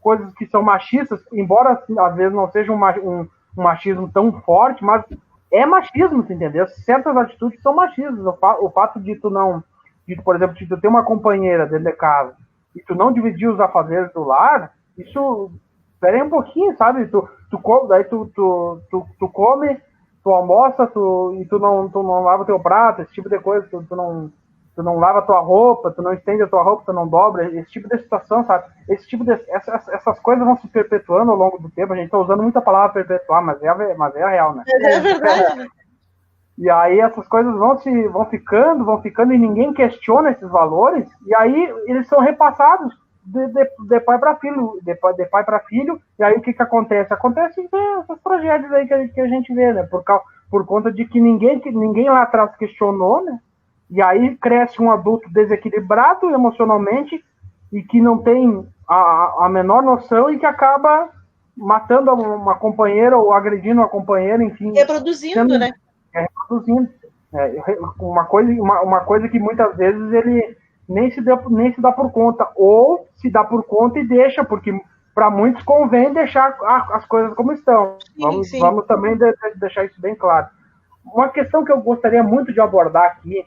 coisas que são machistas, embora às vezes não seja um machismo tão forte, mas é machismo, entendeu? Certas atitudes são machistas. O fato de tu não, por exemplo, de tu ter uma companheira dentro de casa e tu não dividir os afazeres do lar, isso, espera aí um pouquinho, sabe? Daí tu come, tu almoça, e tu não lava teu prato, esse tipo de coisa, tu não lava tua roupa, tu não estende a tua roupa, tu não dobra, esse tipo de situação, sabe? Essas coisas vão se perpetuando ao longo do tempo. A gente tá usando muita palavra perpetuar, mas é a real, né? É verdade, né? E aí essas coisas vão ficando e ninguém questiona esses valores, e aí eles são repassados de pai para filho, de pai para filho, e aí o que acontece? Acontece essas tragédias aí que a gente vê, né? Por conta de que ninguém lá atrás questionou, né? E aí cresce um adulto desequilibrado emocionalmente e que não tem a menor noção e que acaba matando uma companheira ou agredindo uma companheira, enfim. Reproduzindo, né? Reproduzindo. Uma coisa que muitas vezes ele nem se dá por conta, ou se dá por conta e deixa, porque para muitos convém deixar as coisas como estão. Vamos também deixar isso bem claro. uma questão que eu gostaria muito de abordar aqui,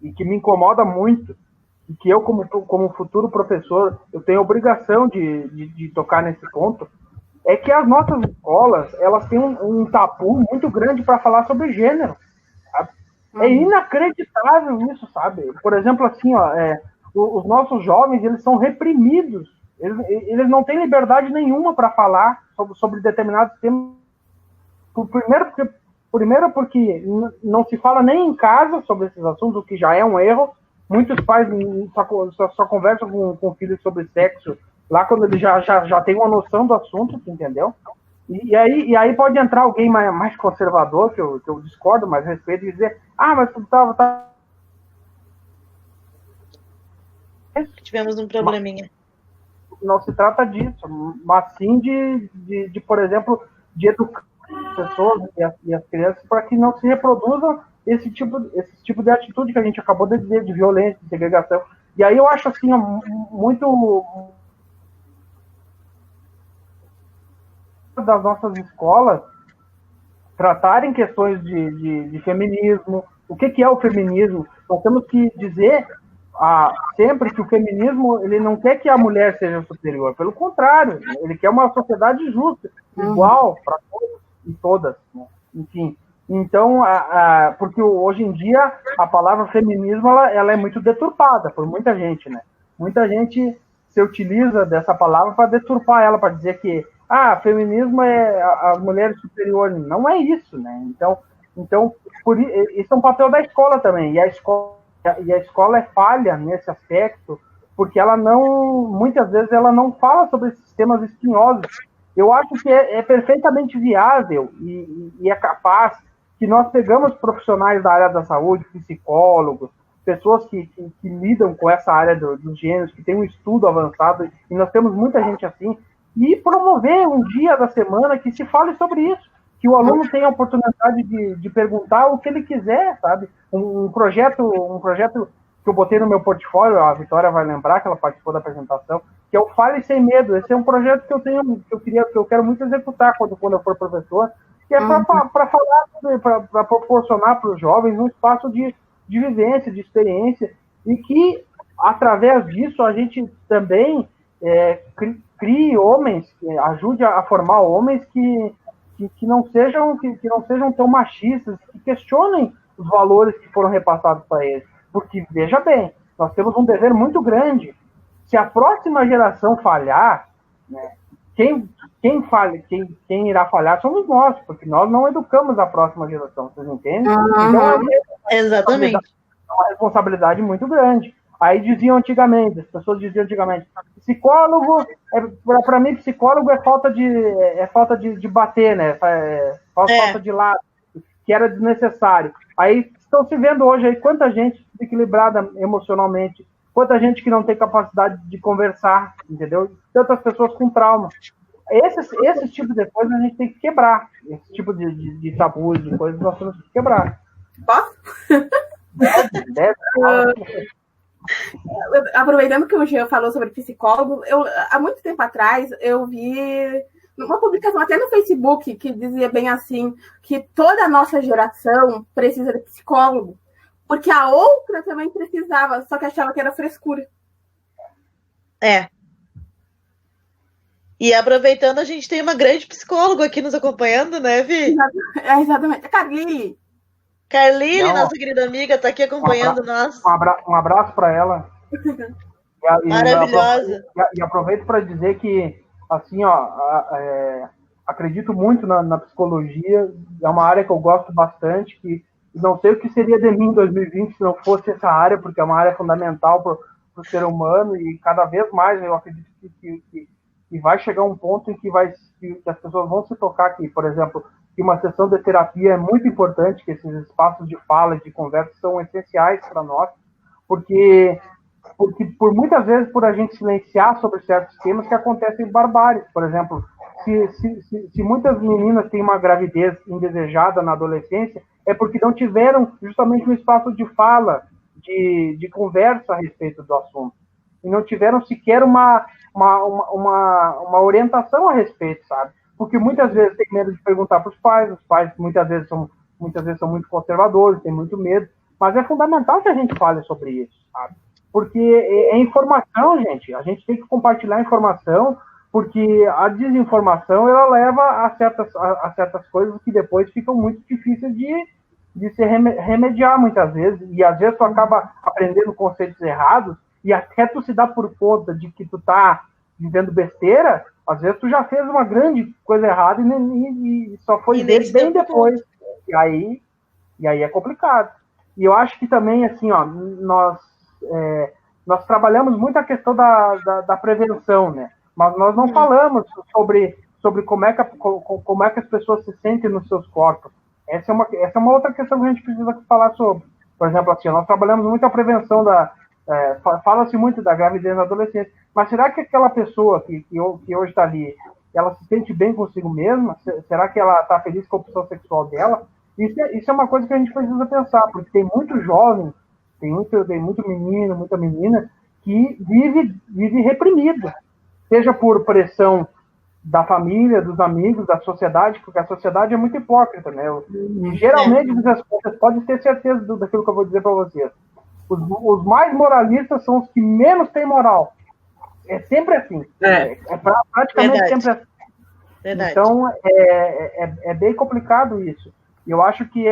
e que me incomoda muito, e que eu, como futuro professor, eu tenho a obrigação de tocar nesse ponto, é que as nossas escolas, elas têm um tabu muito grande para falar sobre gênero. Sabe? É inacreditável isso, sabe? Por exemplo, assim, ó, os nossos jovens, eles são reprimidos. Eles não têm liberdade nenhuma para falar sobre determinados temas. Primeiro porque não se fala nem em casa sobre esses assuntos, o que já é um erro. Muitos pais só conversam com filhos sobre sexo lá quando ele já tem uma noção do assunto, entendeu? E aí pode entrar alguém mais conservador, que eu discordo, mas respeito, e dizer, mas tu tá... Tivemos um probleminha. Não se trata disso, mas sim de por exemplo, de educar as pessoas e as crianças para que não se reproduzam esse tipo de atitude que a gente acabou de dizer, de violência, de segregação. E aí eu acho assim, muito das nossas escolas tratarem questões de feminismo. O que é o feminismo? Nós temos que dizer sempre que o feminismo ele não quer que a mulher seja superior, pelo contrário, ele quer uma sociedade justa, igual para todos e todas, né? Enfim, então, porque hoje em dia a palavra feminismo ela é muito deturpada por muita gente, né? Muita gente se utiliza dessa palavra para deturpar ela, para dizer que feminismo é as mulheres superiores. Não é isso, né? Então isso é um papel da escola também, e a escola é falha nesse aspecto, porque muitas vezes ela não fala sobre esses temas espinhosos. Eu acho que é perfeitamente viável e é capaz que nós pegamos profissionais da área da saúde, psicólogos, pessoas que lidam com essa área dos gêneros, que tem um estudo avançado, e nós temos muita gente assim, e promover um dia da semana que se fale sobre isso, que o aluno tenha a oportunidade de perguntar o que ele quiser, sabe? Um projeto que eu botei no meu portfólio, a Vitória vai lembrar que ela participou da apresentação, que é o Fale Sem Medo. Esse é um projeto que eu quero muito executar quando eu for professor, que é para falar, para proporcionar para os jovens um espaço de vivência, de experiência, e que, através disso, a gente também crie homens, ajude a formar homens que não sejam tão machistas, que questionem os valores que foram repassados para eles. Porque, veja bem, nós temos um dever muito grande. Se a próxima geração falhar, né, quem irá falhar somos nós, porque nós não educamos a próxima geração, vocês entendem? Então, exatamente. É uma responsabilidade muito grande. Aí as pessoas diziam antigamente, psicólogo, para mim, psicólogo é falta de bater, né? Falta de lado, que era desnecessário. Aí estão se vendo hoje aí quanta gente desequilibrada emocionalmente, quanta gente que não tem capacidade de conversar, entendeu? Tantas pessoas com trauma. Esses tipos de coisas a gente tem que quebrar. Esse tipo de tabus, de coisas nós temos que quebrar. Posso? Aproveitando que o Jean falou sobre psicólogo, há muito tempo atrás eu vi uma publicação até no Facebook que dizia bem assim, que toda a nossa geração precisa de psicólogo, porque a outra também precisava, só que achava que era frescura. E aproveitando, a gente tem uma grande psicóloga aqui nos acompanhando, né, Vi? Exatamente. Carline, nossa querida amiga, está aqui acompanhando nós. Um abraço para ela. Maravilhosa. E aproveito para dizer que, assim, acredito muito na psicologia, é uma área que eu gosto bastante, que não sei o que seria de mim em 2020 se não fosse essa área, porque é uma área fundamental para o ser humano, e cada vez mais eu acredito que vai chegar um ponto em que as pessoas vão se tocar que, por exemplo, que uma sessão de terapia é muito importante, que esses espaços de fala, de conversa são essenciais para nós, porque por muitas vezes, por a gente silenciar sobre certos temas, que acontecem barbáries. Por exemplo, se muitas meninas têm uma gravidez indesejada na adolescência, é porque não tiveram justamente um espaço de fala, de conversa a respeito do assunto. E não tiveram sequer uma orientação a respeito, sabe? Porque muitas vezes tem medo de perguntar para os pais muitas vezes são muitas vezes são muito conservadores, têm muito medo, mas é fundamental que a gente fale sobre isso, sabe? Porque é informação, gente. A gente tem que compartilhar informação, porque a desinformação ela leva a certas coisas que depois ficam muito difíceis de se remediar muitas vezes. E às vezes tu acaba aprendendo conceitos errados e até tu se dá por conta de que tu tá dizendo besteira, às vezes tu já fez uma grande coisa errada e só foi ver bem depois. E aí é complicado. E eu acho que também, assim, ó, nós trabalhamos muito a questão da prevenção, né? Mas nós não falamos sobre como é que as pessoas se sentem nos seus corpos. Essa é uma outra questão que a gente precisa falar sobre. Por exemplo, assim, nós trabalhamos muito a prevenção fala-se muito da gravidez na adolescência, mas será que aquela pessoa que hoje está ali, ela se sente bem consigo mesma? Será que ela está feliz com a opção sexual dela? Isso é uma coisa que a gente precisa pensar, porque tem muito jovem, tem muito menino, muita menina que vive reprimido, seja por pressão da família, dos amigos, da sociedade, porque a sociedade é muito hipócrita, né? Geralmente, vocês podem ter certeza daquilo que eu vou dizer para vocês. Os mais moralistas são os que menos têm moral. É sempre assim. É praticamente Verdade. sempre assim. Verdade. Então, é bem complicado isso. E eu acho que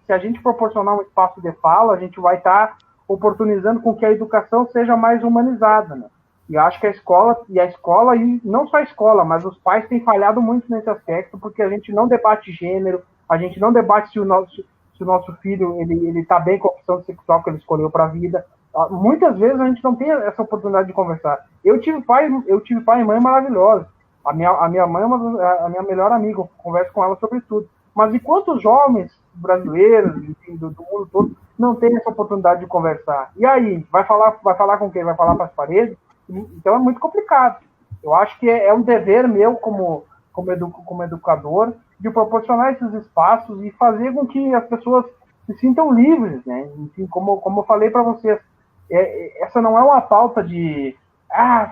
se a gente proporcionar um espaço de fala, a gente vai estar oportunizando com que a educação seja mais humanizada, né? E eu acho que a escola, e não só a escola, mas os pais têm falhado muito nesse aspecto, porque a gente não debate gênero, a gente não debate se o nosso filho ele está bem com a opção sexual que ele escolheu para a vida. Muitas vezes a gente não tem essa oportunidade de conversar. Eu tive pai e mãe maravilhosos. A minha mãe é a minha melhor amiga, eu converso com ela sobre tudo. Mas enquanto os jovens brasileiros, enfim, do mundo todo, não têm essa oportunidade de conversar? E aí? Vai falar com quem? Vai falar para as paredes? Então é muito complicado. Eu acho que é um dever meu como educador de proporcionar esses espaços e fazer com que as pessoas se sintam livres, né? Enfim, como eu falei para vocês, essa não é uma pauta de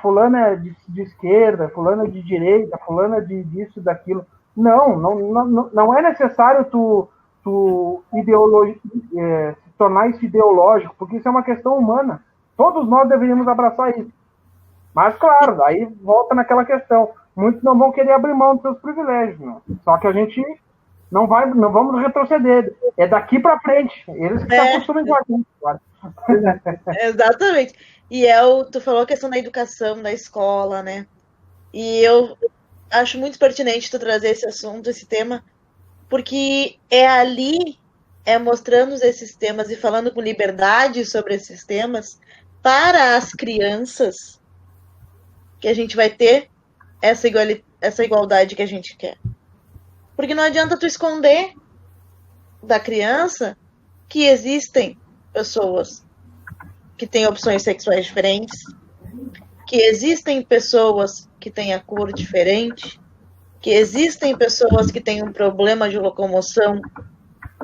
fulano é de esquerda, fulano é de direita, fulano é disso, daquilo. Não é necessário tu se tornar isso ideológico, porque isso é uma questão humana. Todos nós deveríamos abraçar isso. Mas, claro, aí volta naquela questão. Muitos não vão querer abrir mão dos seus privilégios. Não. Só que a gente não vamos retroceder. É daqui para frente. Eles que se acostumem com a gente. Claro. Exatamente. E tu falou a questão da educação, da escola, né? E eu acho muito pertinente tu trazer esse assunto, esse tema, porque mostrando esses temas e falando com liberdade sobre esses temas para as crianças que a gente vai ter essa igualdade que a gente quer. Porque não adianta tu esconder da criança que existem pessoas que têm opções sexuais diferentes, que existem pessoas que têm a cor diferente, que existem pessoas que têm um problema de locomoção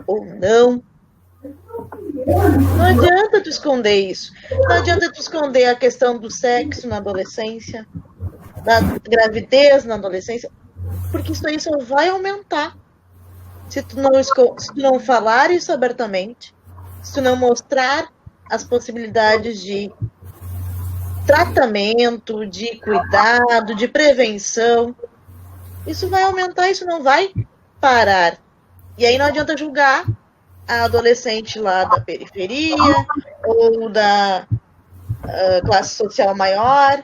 ou não. Não adianta tu esconder isso. Não adianta tu esconder a questão do sexo na adolescência, da gravidez na adolescência, porque isso aí só vai aumentar. Se tu não falar isso abertamente, se tu não mostrar as possibilidades de tratamento, de cuidado, de prevenção, isso vai aumentar, isso não vai parar. E aí não adianta julgar a adolescente lá da periferia ou da classe social maior,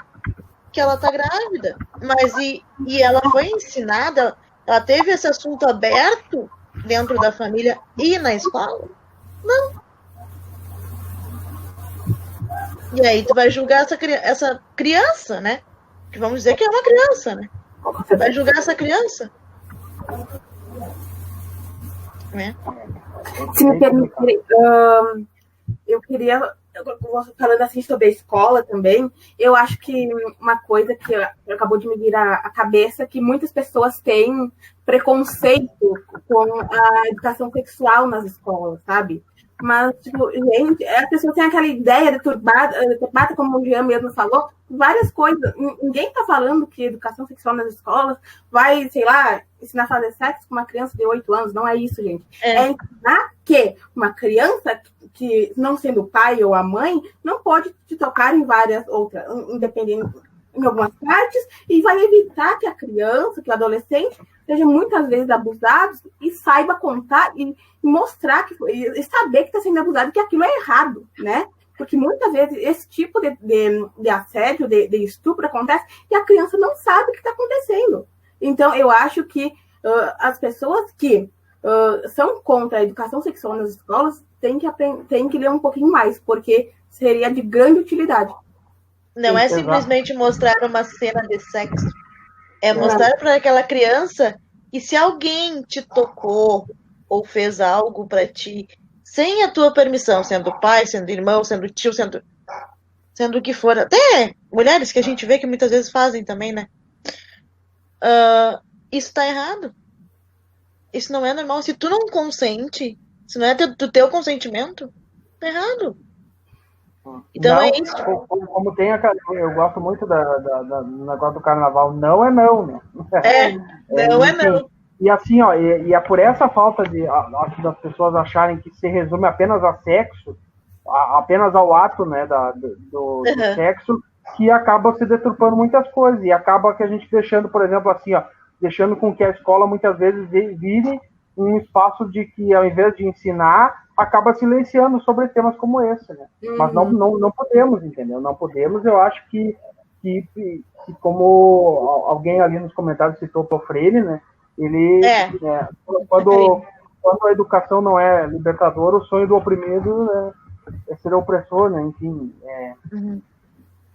que ela está grávida. Mas e ela foi ensinada, ela teve esse assunto aberto dentro da família e na escola? Não. E aí tu vai julgar essa criança, né? Que vamos dizer que é uma criança, né? Você vai julgar essa criança? Né? Se me permitir, eu queria, falando assim sobre a escola também, eu acho que uma coisa que acabou de me vir à cabeça é que muitas pessoas têm preconceito com a educação sexual nas escolas, sabe? Mas, tipo, gente, a pessoa tem aquela ideia deturbada, como o Jean mesmo falou, várias coisas. Ninguém está falando que educação sexual nas escolas vai, sei lá, ensinar a fazer sexo com uma criança de 8 anos. Não é isso, gente. É ensinar que uma criança que, não sendo o pai ou a mãe, não pode te tocar em várias outras, independente, em algumas partes, e vai evitar que a criança, que o adolescente, seja muitas vezes abusado e saiba contar e mostrar e saber que está sendo abusado, que aquilo é errado, né? Porque muitas vezes esse tipo de assédio, de estupro acontece e a criança não sabe o que está acontecendo. Então, eu acho que as pessoas que são contra a educação sexual nas escolas têm que ler um pouquinho mais, porque seria de grande utilidade. Não é simplesmente mostrar uma cena de sexo. É mostrar para aquela criança que se alguém te tocou ou fez algo para ti sem a tua permissão, sendo pai, sendo irmão, sendo tio, sendo o que for, até mulheres que a gente vê que muitas vezes fazem também, né? Isso tá errado. Isso não é normal. Se tu não consente, se não é do teu consentimento, tá errado. Então não, é isso. Como tem eu gosto muito do negócio do carnaval. Não é não, né? Não é não. E assim, ó, e é por essa falta das pessoas acharem que se resume apenas a sexo, apenas ao ato, né, do sexo, que acaba se deturpando muitas coisas. E acaba que a gente deixando, por exemplo, assim, ó, deixando com que a escola muitas vezes vire um espaço de que, ao invés de ensinar, acaba silenciando sobre temas como esse, né? Mas não podemos, entendeu? Não podemos. Eu acho que como alguém ali nos comentários citou o Paulo Freire, né? Ele, quando a educação não é libertadora, o sonho do oprimido é ser opressor, né? Enfim,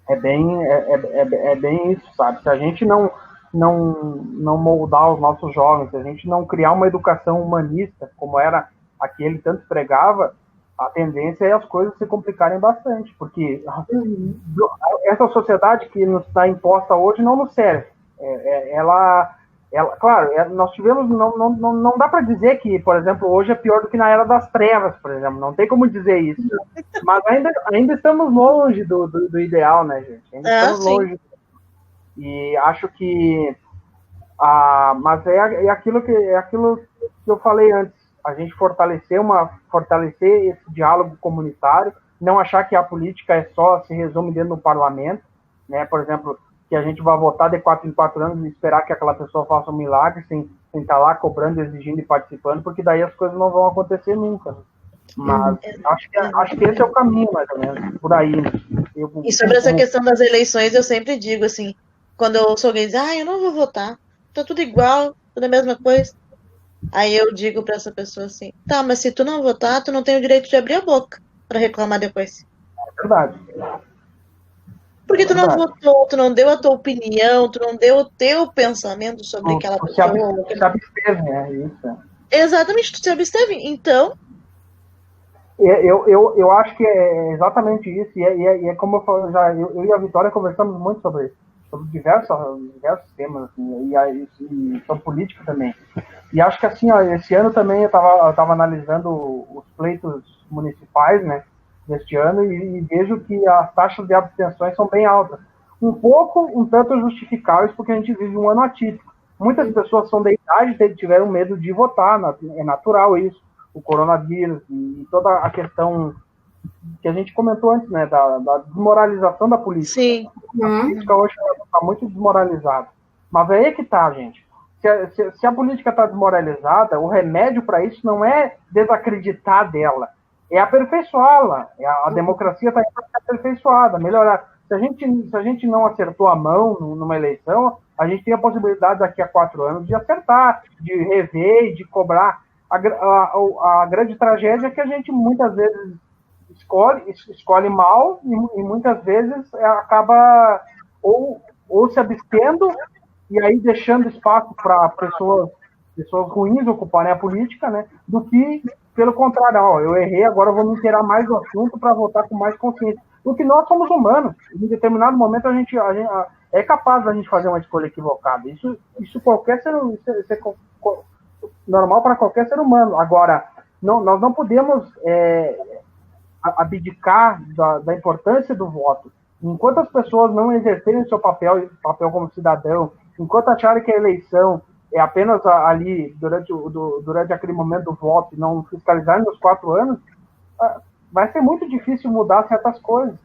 é bem isso, sabe? Se a gente não moldar os nossos jovens, se a gente não criar uma educação humanista, como era a que ele tanto pregava, a tendência é as coisas se complicarem bastante, porque essa sociedade que nos está imposta hoje não nos serve. Claro, nós tivemos, não dá para dizer que, por exemplo, hoje é pior do que na Era das Trevas, por exemplo, não tem como dizer isso, mas ainda estamos longe do ideal, né, gente? Ainda estamos longe. E acho que mas é aquilo que eu falei antes, a gente fortalecer esse diálogo comunitário, não achar que a política se resume dentro do parlamento, né? Por exemplo, que a gente vai votar de 4 em 4 anos e esperar que aquela pessoa faça um milagre sem estar lá cobrando, exigindo e participando, porque daí as coisas não vão acontecer nunca. Mas acho que esse é o caminho, mais ou menos, por aí. E sobre essa questão das eleições, eu sempre digo assim, quando eu ouço alguém dizer, eu não vou votar, tá tudo igual, tudo a mesma coisa. Aí eu digo pra essa pessoa assim, tá, mas se tu não votar, tu não tem o direito de abrir a boca pra reclamar depois. É verdade. Porque tu não votou, tu não deu a tua opinião, tu não deu o teu pensamento sobre aquela pessoa. Se absteve, né? Isso. Exatamente, tu se absteve. Então... Eu acho que é exatamente isso. E é como eu falei, eu e a Vitória conversamos muito sobre diversos temas, assim, e sobre política também. E acho que assim, ó, esse ano também eu tava analisando os pleitos municipais, né, deste ano, e vejo que as taxas de abstenções são bem altas. Um tanto justificáveis, porque a gente vive um ano atípico. Muitas pessoas são da idade e tiveram medo de votar, é natural isso, o coronavírus e toda a questão que a gente comentou antes, né, da desmoralização da política. Sim. A política hoje está muito desmoralizada. Mas é aí que tá, gente. Se a política está desmoralizada, o remédio para isso não é desacreditar dela, é aperfeiçoá-la. A democracia está aperfeiçoada, melhorar. Se a gente não acertou a mão numa eleição, a gente tem a possibilidade daqui a 4 anos de acertar, de rever e de cobrar. A grande tragédia é que a gente muitas vezes escolhe mal e muitas vezes acaba ou se abstendo e aí deixando espaço para pessoas ruins ocuparem a política, né, do que, pelo contrário, eu errei, agora eu vou me inteirar mais do assunto para votar com mais consciência. Porque nós somos humanos, em determinado momento a gente é capaz da gente fazer uma escolha equivocada. Isso qualquer ser normal para qualquer ser humano. Agora, nós não podemos abdicar da importância do voto. Enquanto as pessoas não exercerem o seu papel como cidadão, enquanto acharem que a eleição é apenas ali durante aquele momento do voto e não fiscalizarem nos 4 anos, vai ser muito difícil mudar certas coisas.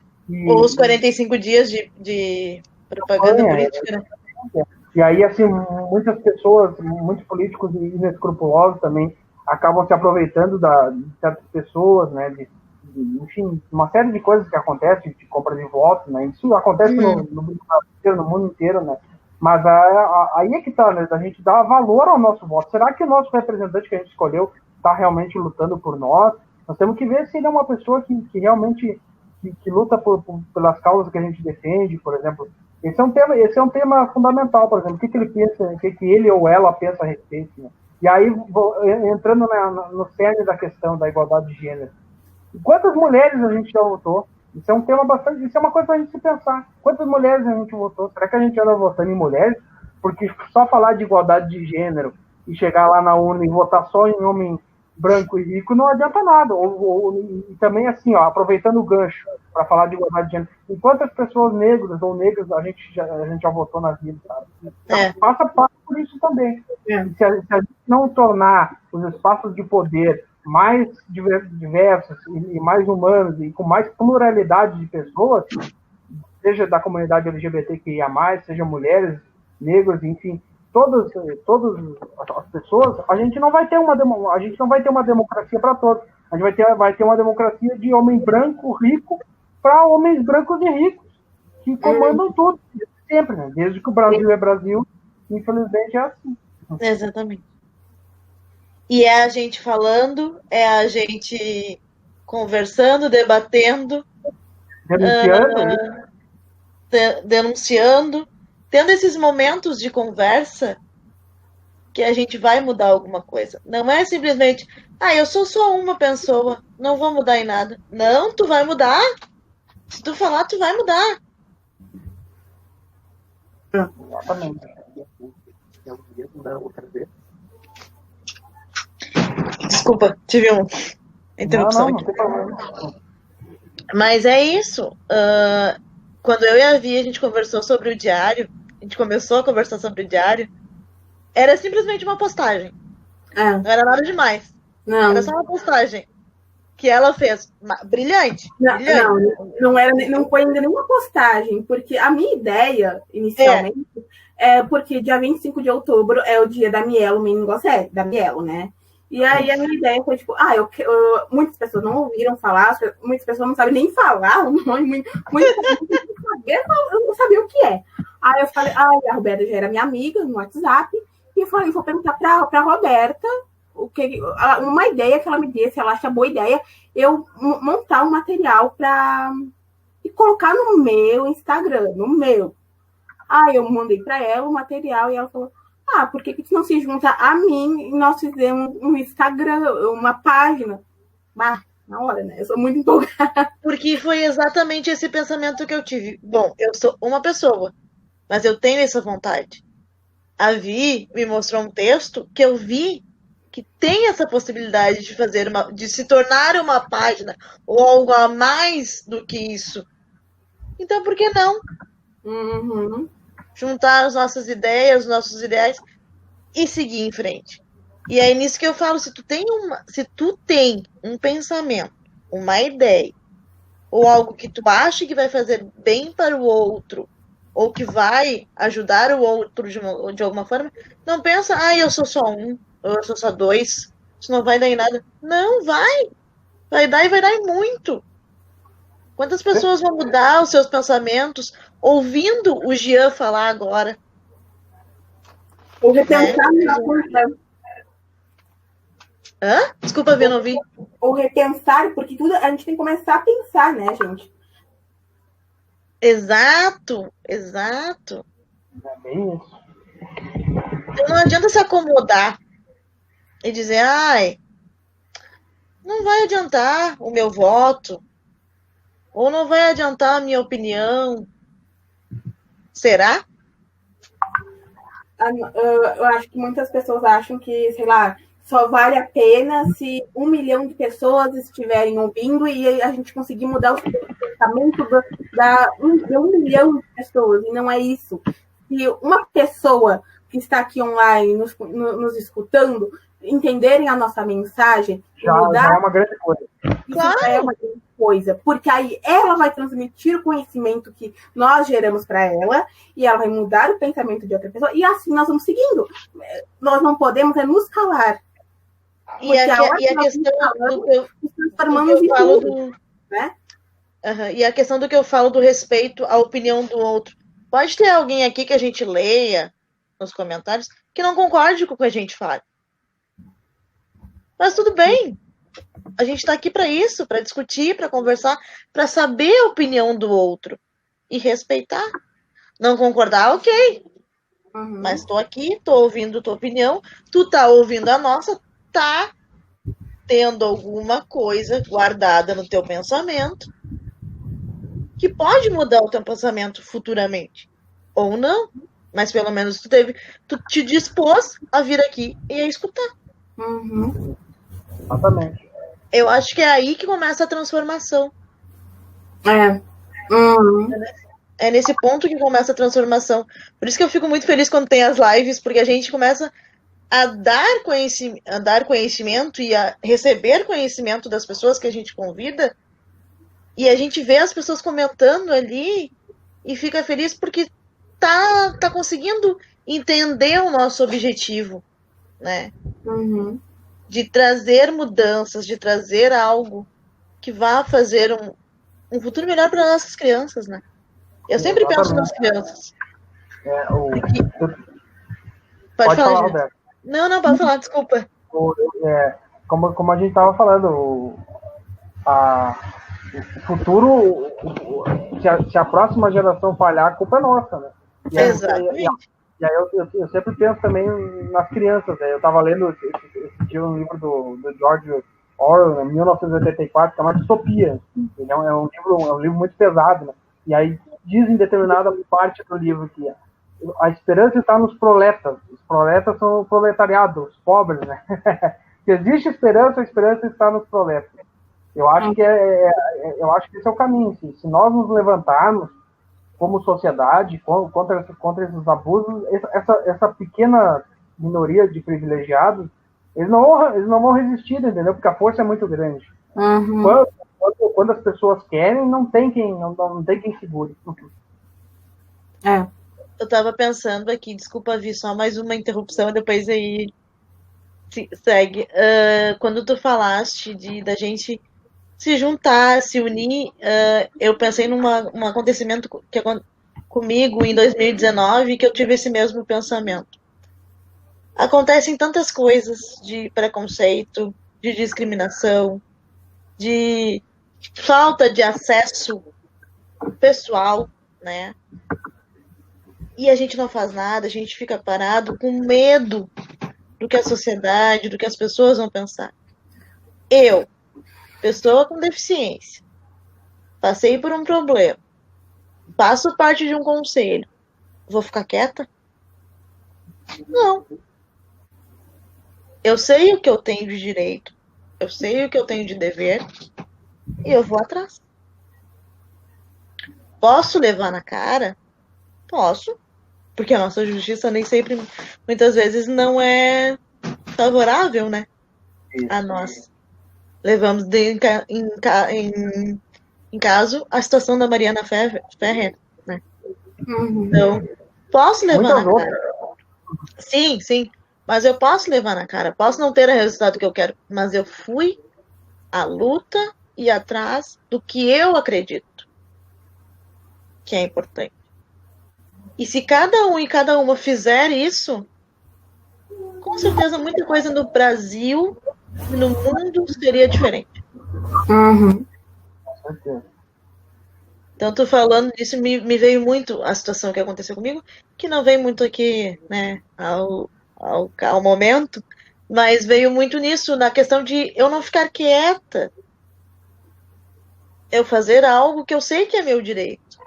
Ou os 45 dias de propaganda política, né? E aí, assim, muitas pessoas, muitos políticos inescrupulosos também acabam se aproveitando de certas pessoas, né? Enfim, uma série de coisas que acontecem, de compra de votos, né? Isso acontece no mundo inteiro, né? Mas aí é que tá, né? A gente dá valor ao nosso voto. Será que o nosso representante que a gente escolheu está realmente lutando por nós? Nós temos que ver se ele é uma pessoa que realmente que luta pelas causas que a gente defende, por exemplo. Esse é um tema fundamental, por exemplo. O que ele pensa, o que ele ou ela pensa a respeito, né? E aí, entrando no cerne da questão da igualdade de gênero. Quantas mulheres a gente já votou? Isso é um tema bastante... Isso é uma coisa para a gente se pensar. Quantas mulheres a gente votou? Será que a gente anda votando em mulheres? Porque só falar de igualdade de gênero e chegar lá na urna e votar só em homem branco e rico não adianta nada. E também, assim, aproveitando o gancho para falar de igualdade de gênero, em quantas pessoas negras ou negras a gente já votou na vida, sabe? Então, passa por isso também. Se a gente não tornar os espaços de poder mais diversos e mais humanos e com mais pluralidade de pessoas, seja da comunidade LGBTQIA+, seja mulheres, negros, enfim, todas as pessoas, a gente não vai ter uma democracia para todos. A gente vai ter uma democracia de homem branco rico para homens brancos e ricos que comandam tudo sempre, né? Desde que o Brasil é Brasil, infelizmente é assim. Exatamente. E é a gente falando, é a gente conversando, debatendo, denunciando, tendo esses momentos de conversa que a gente vai mudar alguma coisa. Não é simplesmente, eu sou só uma pessoa, não vou mudar em nada. Não, tu vai mudar. Se tu falar, tu vai mudar. Exatamente. Desculpa, tive uma interrupção aqui. Não tem problema. Mas é isso. Quando eu e a Vi, a gente conversou sobre o diário, a gente começou a conversar sobre o diário, era simplesmente uma postagem. Não era nada demais. Não. Era só uma postagem que ela fez. Brilhante. Não foi ainda nenhuma postagem, porque a minha ideia, inicialmente, porque dia 25 de outubro é o dia da Mielo Meningocete, da Mielo, né? E aí a minha ideia foi, tipo, muitas pessoas não ouviram falar, muitas pessoas não sabem nem falar o nome, eu não sabia o que é. Aí eu falei, a Roberta já era minha amiga no WhatsApp, e eu falei, vou perguntar pra Roberta uma ideia que ela me dê, se ela acha boa ideia, eu montar um material e colocar no meu Instagram, no meu. Aí eu mandei para ela o material e ela falou, por que tu não se junta a mim e nós fizemos um Instagram, uma página? Na hora, né? Eu sou muito empolgada. Porque foi exatamente esse pensamento que eu tive. Bom, eu sou uma pessoa, mas eu tenho essa vontade. A Vi me mostrou um texto que eu vi que tem essa possibilidade de se tornar uma página ou algo a mais do que isso. Então, por que não? Uhum. Juntar as nossas ideias, os nossos ideais e seguir em frente. E é nisso que eu falo, se tu tem um pensamento, uma ideia, ou algo que tu acha que vai fazer bem para o outro, ou que vai ajudar o outro de alguma forma, não pensa, eu sou só um, ou eu sou só dois, isso não vai dar em nada. Não, vai dar e vai dar em muito. Quantas pessoas vão mudar os seus pensamentos ouvindo o Jean falar agora? Ou repensar Desculpa, Vi, não vi. Ou repensar, porque tudo a gente tem que começar a pensar, né, gente? Exato. É bem isso. Então não adianta se acomodar e dizer, não vai adiantar o meu voto, ou não vai adiantar a minha opinião. Será? Eu acho que muitas pessoas acham que, sei lá, só vale a pena se 1 milhão de pessoas estiverem ouvindo e a gente conseguir mudar o pensamento de 1 milhão de pessoas. E não é isso. Se uma pessoa que está aqui online nos escutando entenderem a nossa mensagem, já é uma grande coisa. Isso já é uma grande coisa, porque aí ela vai transmitir o conhecimento que nós geramos para ela e ela vai mudar o pensamento de outra pessoa e assim nós vamos seguindo. Nós não podemos nos calar. E a questão do que eu falo do, né? E a questão do que eu falo do respeito à opinião do outro. Pode ter alguém aqui que a gente leia nos comentários que não concorde com o que a gente fala. Mas tudo bem. A gente está aqui para isso, para discutir, para conversar, para saber a opinião do outro e respeitar. Não concordar, ok. Mas estou aqui, estou ouvindo tua opinião, tu tá ouvindo a nossa, tá tendo alguma coisa guardada no teu pensamento que pode mudar o teu pensamento futuramente. Ou não. Mas pelo menos tu te dispôs a vir aqui e a escutar. Exatamente. Eu acho que é aí que começa a transformação. É nesse ponto que começa a transformação. Por isso que eu fico muito feliz quando tem as lives, porque a gente começa a dar conhecimento e a receber conhecimento das pessoas que a gente convida, e a gente vê as pessoas comentando ali e fica feliz porque tá conseguindo entender o nosso objetivo, né? De trazer mudanças, de trazer algo que vá fazer um futuro melhor para nossas crianças, né? Eu sempre penso nas crianças. Pode falar, Roberto. Não, pode falar, desculpa. Como a gente estava falando, o futuro, se a próxima geração falhar, a culpa é nossa, né? Exatamente. E aí eu sempre penso também nas crianças, né? Eu estava lendo esse dia um livro do George Orwell, 1984, que é uma distopia. É um livro muito pesado, né? E aí diz em determinada parte do livro que a esperança está nos proletas. Os proletas são o proletariado, os pobres, né? Se existe esperança, a esperança está nos proletas. Eu acho que esse é o caminho. Se nós nos levantarmos como sociedade contra esses abusos, essa pequena minoria de privilegiados, eles não vão resistir, entendeu? Porque a força é muito grande. Quando as pessoas querem, não tem quem segure. Eu estava pensando aqui, desculpa, Vi, só mais uma interrupção e depois aí segue. Quando tu falaste da gente se juntar, se unir, eu pensei num acontecimento que aconteceu comigo em 2019, que eu tive esse mesmo pensamento. Acontecem tantas coisas de preconceito, de discriminação, de falta de acesso pessoal, né? E a gente não faz nada, a gente fica parado com medo do que a sociedade, do que as pessoas vão pensar. Eu, pessoa com deficiência, passei por um problema, faço parte de um conselho, vou ficar quieta? Não. Eu sei o que eu tenho de direito, eu sei o que eu tenho de dever, e eu vou atrás. Posso levar na cara? Posso, porque a nossa justiça nem sempre, muitas vezes, não é favorável, né, a nós. Levamos em caso a situação da Mariana Ferrer, né? Então, posso levar na cara. Sim, mas eu posso levar na cara. Posso não ter o resultado que eu quero, mas eu fui à luta e atrás do que eu acredito que é importante. E se cada um e cada uma fizer isso, com certeza muita coisa no Brasil e no mundo seria diferente. Então, tô falando disso, me veio muito a situação que aconteceu comigo, que não veio muito aqui, né, ao momento, mas veio muito nisso, na questão de eu não ficar quieta, eu fazer algo que eu sei que é meu direito.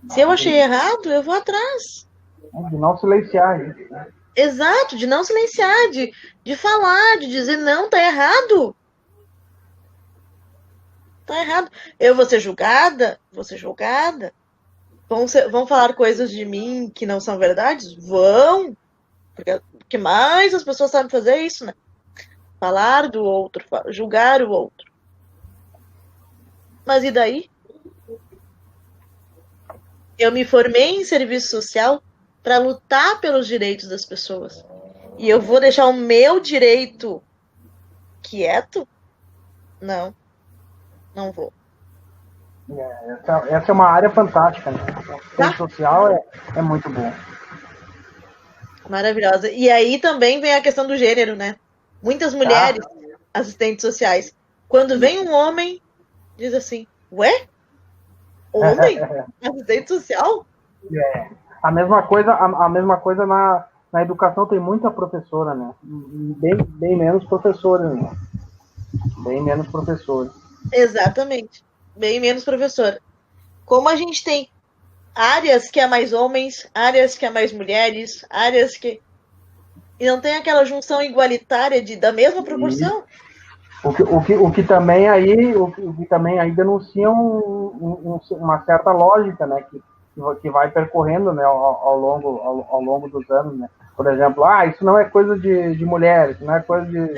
Se eu achei errado, eu vou atrás. De não silenciar isso. Exato, de não silenciar, de falar, de dizer não, tá errado. Tá errado. Eu vou ser julgada? Vou ser julgada. Vão falar coisas de mim que não são verdades? Vão. Porque o que mais as pessoas sabem fazer é isso, né? Falar do outro, julgar o outro. Mas e daí? Eu me formei em serviço social para lutar pelos direitos das pessoas. E eu vou deixar o meu direito quieto? Não. Não vou. Essa é uma área fantástica, né? O assistente social é muito bom. Maravilhosa. E aí também vem a questão do gênero, né? Muitas mulheres assistentes sociais. Quando vem um homem, diz assim, ué? Homem? Assistente social? A mesma coisa na educação, tem muita professora, né? Bem menos professores, né? Bem menos professores. Exatamente. Bem menos professora. Como a gente tem áreas que é mais homens, áreas que é mais mulheres, áreas que... E não tem aquela junção igualitária da mesma proporção. O que também aí denuncia uma certa lógica, né? Que vai percorrendo, né, ao longo dos anos, né? Por exemplo, isso não é coisa de mulher, isso não é coisa de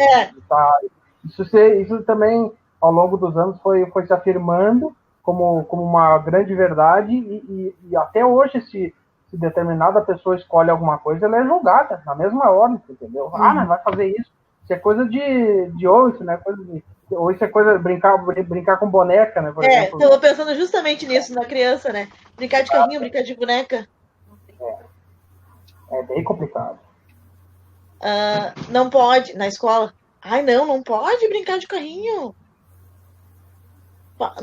isso também ao longo dos anos foi se afirmando como uma grande verdade e até hoje se determinada pessoa escolhe alguma coisa, ela é julgada na mesma hora, entendeu? Mas vai fazer isso. Isso é coisa de ou isso, né? Ou isso é coisa de brincar com boneca, né? Por exemplo. Eu tô pensando justamente nisso na criança, né? Brincar de carrinho, brincar de boneca. É bem complicado. Não pode, na escola. Não pode brincar de carrinho.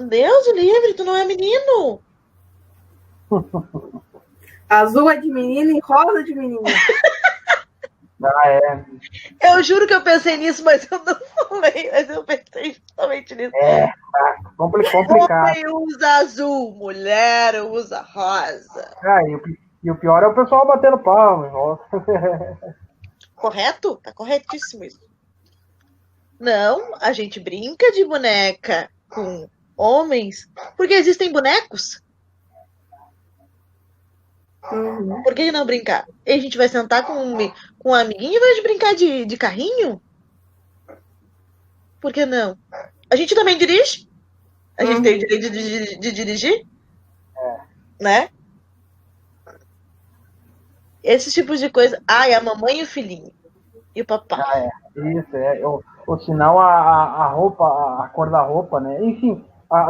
Deus o livre, tu não é menino. Azul é de menino e rosa de menino. Eu juro que eu pensei nisso, mas eu não falei. Mas eu pensei justamente nisso. Complicado. Homem usa azul, mulher usa rosa. E o pior é o pessoal batendo palma. Correto? Tá corretíssimo isso. Não, a gente brinca de boneca com homens porque existem bonecos. Por que não brincar? E a gente vai sentar com um amiguinho e vai brincar de carrinho? Por que não? A gente também dirige? A gente tem o direito de dirigir? Né? Esses tipos de coisa. A mamãe e o filhinho. E o papai. Isso, ou senão a roupa, a cor da roupa, né? Enfim,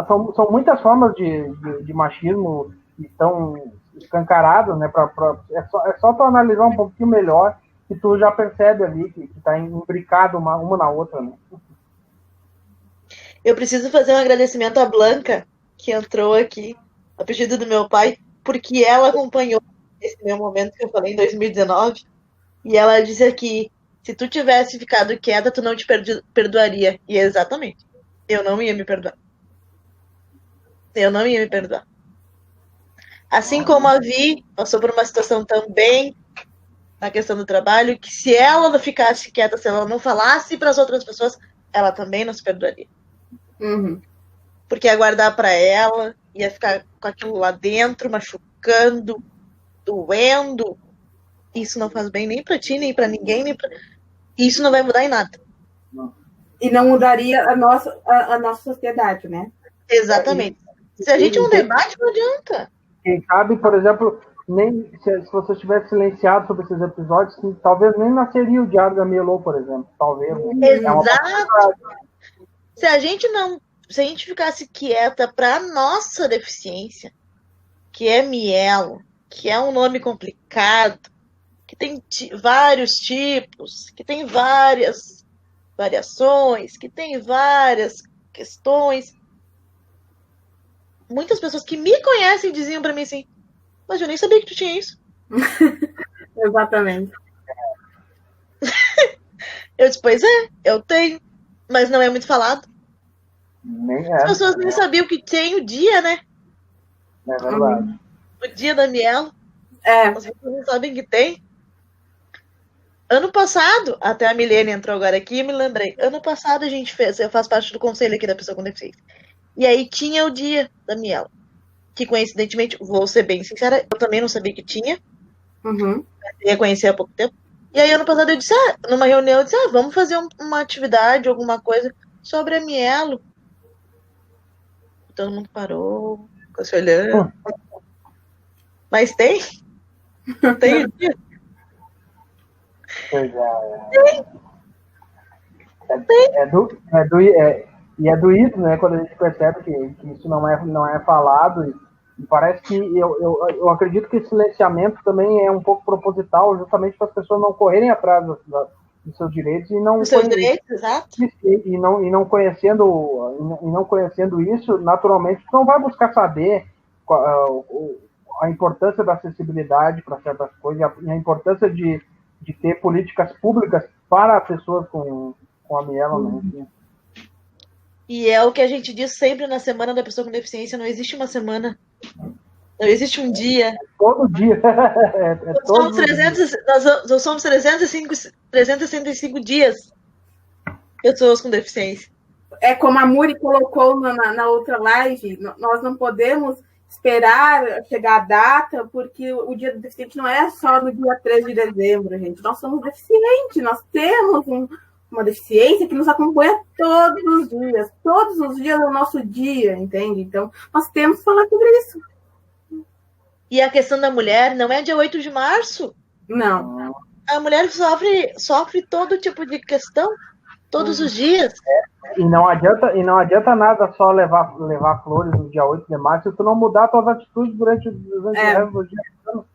são muitas formas de machismo que estão escancaradas, né? É só tu analisar um pouquinho melhor que tu já percebe ali que está imbricado uma na outra, né? Eu preciso fazer um agradecimento à Blanca, que entrou aqui, a pedido do meu pai, porque ela acompanhou esse meu momento que eu falei em 2019, e ela disse aqui, se tu tivesse ficado quieta, tu não te perdoaria. E exatamente, eu não ia me perdoar. Eu não ia me perdoar. Assim como a Vi passou por uma situação também na questão do trabalho, que se ela não ficasse quieta, se ela não falasse para as outras pessoas, ela também não se perdoaria. Porque ia guardar para ela, ia ficar com aquilo lá dentro, machucando, doendo. Isso não faz bem nem para ti, nem para ninguém, isso não vai mudar em nada. E não mudaria a nossa sociedade, né? Exatamente. Se a gente não debate, não adianta. Quem sabe, por exemplo, nem se você tivesse silenciado sobre esses episódios, talvez nem nasceria o Diário da Mielô, por exemplo. Talvez. Exato. Se a gente ficasse quieta para nossa deficiência, que é mielo, que é um nome complicado, que tem vários tipos, que tem várias variações, que tem várias questões. Muitas pessoas que me conhecem diziam para mim assim, mas eu nem sabia que tu tinha isso. Exatamente. Eu disse, pois é, eu tenho, mas não é muito falado. As pessoas nem sabiam que tem o dia, né? É verdade. O dia da mielo. As pessoas não sabem que tem. Ano passado, até a Milene entrou agora aqui e me lembrei. Ano passado a gente fez, eu faço parte do conselho aqui da pessoa com deficiência. E aí tinha o dia da Miela. Que coincidentemente, vou ser bem sincera, eu também não sabia que tinha. Uhum. Eu ia conhecer há pouco tempo. E aí ano passado eu disse, numa reunião, eu disse, vamos fazer uma atividade, alguma coisa sobre a Mielo. Todo mundo parou, ficou se olhando. Mas tem? Tem o dia? Pois e é doído, né, quando a gente percebe que isso não é falado, e parece que eu acredito que esse silenciamento também é um pouco proposital, justamente para as pessoas não correrem atrás dos seus direitos e não conhecendo isso, naturalmente tu não vai buscar saber a importância da acessibilidade para certas coisas e a importância de ter políticas públicas para pessoas com a Miela, né? E é o que a gente diz sempre na Semana da Pessoa com Deficiência, não existe uma semana, não existe um dia. Todo dia. Nós somos 365 dias pessoas com deficiência. É como a Muri colocou na outra live, nós não podemos esperar chegar a data, porque o dia do deficiente não é só no dia 3 de dezembro, gente. Nós somos deficientes, nós temos uma deficiência que nos acompanha todos os dias do nosso dia, entende? Então, nós temos que falar sobre isso. E a questão da mulher não é dia 8 de março? Não. A mulher sofre todo tipo de questão, todos os dias. E não adianta nada só levar flores no dia 8 de março se tu não mudar tuas atitudes durante o resto do dia.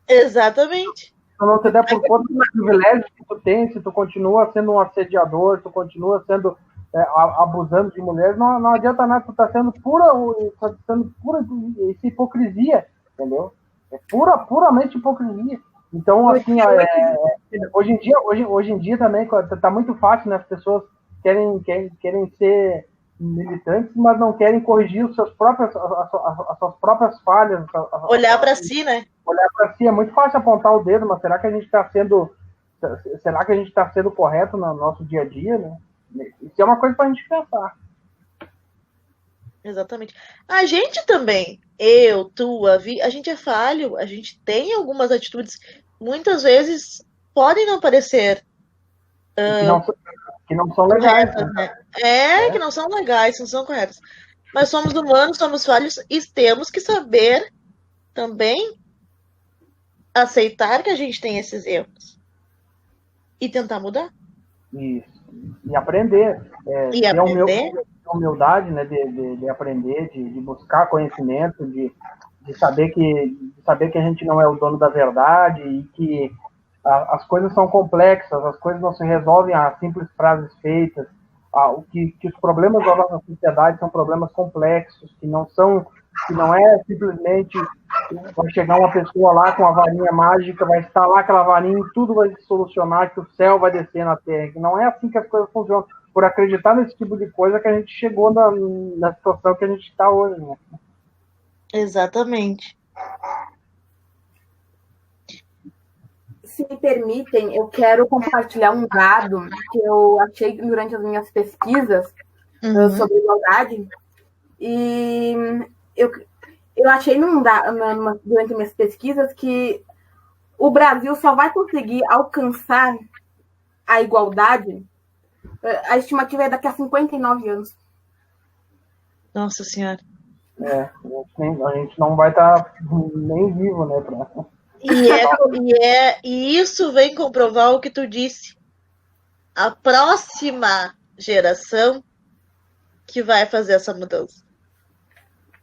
Exatamente. Se não te der por conta dos privilégios que tu tem, se tu continua sendo um assediador, tu continua sendo abusando de mulheres, não adianta nada, tu tá sendo pura hipocrisia, entendeu? É puramente hipocrisia. Então, assim, hoje em dia também tá muito fácil, né? As pessoas querem ser militantes, mas não querem corrigir as suas próprias falhas. Olhar para si, né? Olhar para si é muito fácil apontar o dedo, mas será que a gente está sendo correto no nosso dia a dia, né? Isso é uma coisa para a gente pensar. Exatamente. A gente também, eu, tu, a Vi, a gente é falho, a gente tem algumas atitudes, muitas vezes podem não parecer que não são legais. Corretas, né? Que não são legais, não são corretas. Mas somos humanos, somos falhos e temos que saber também aceitar que a gente tem esses erros e tentar mudar. Isso. E aprender. Ter humildade, né, de aprender, de buscar conhecimento, de saber que a gente não é o dono da verdade e que as coisas são complexas, as coisas não se resolvem a simples frases feitas, que os problemas da nossa sociedade são problemas complexos, que não é simplesmente vai chegar uma pessoa lá com a varinha mágica, vai instalar aquela varinha e tudo vai se solucionar, que o céu vai descer na terra. Não é assim que as coisas funcionam. Por acreditar nesse tipo de coisa que a gente chegou na situação que a gente está hoje, né? Exatamente. Se me permitem, eu quero compartilhar um dado que eu achei durante as minhas pesquisas sobre igualdade. E eu achei durante minhas pesquisas que o Brasil só vai conseguir alcançar a igualdade, a estimativa é daqui a 59 anos. Nossa Senhora. A gente não vai estar nem vivo, né? E isso vem comprovar o que tu disse. A próxima geração que vai fazer essa mudança.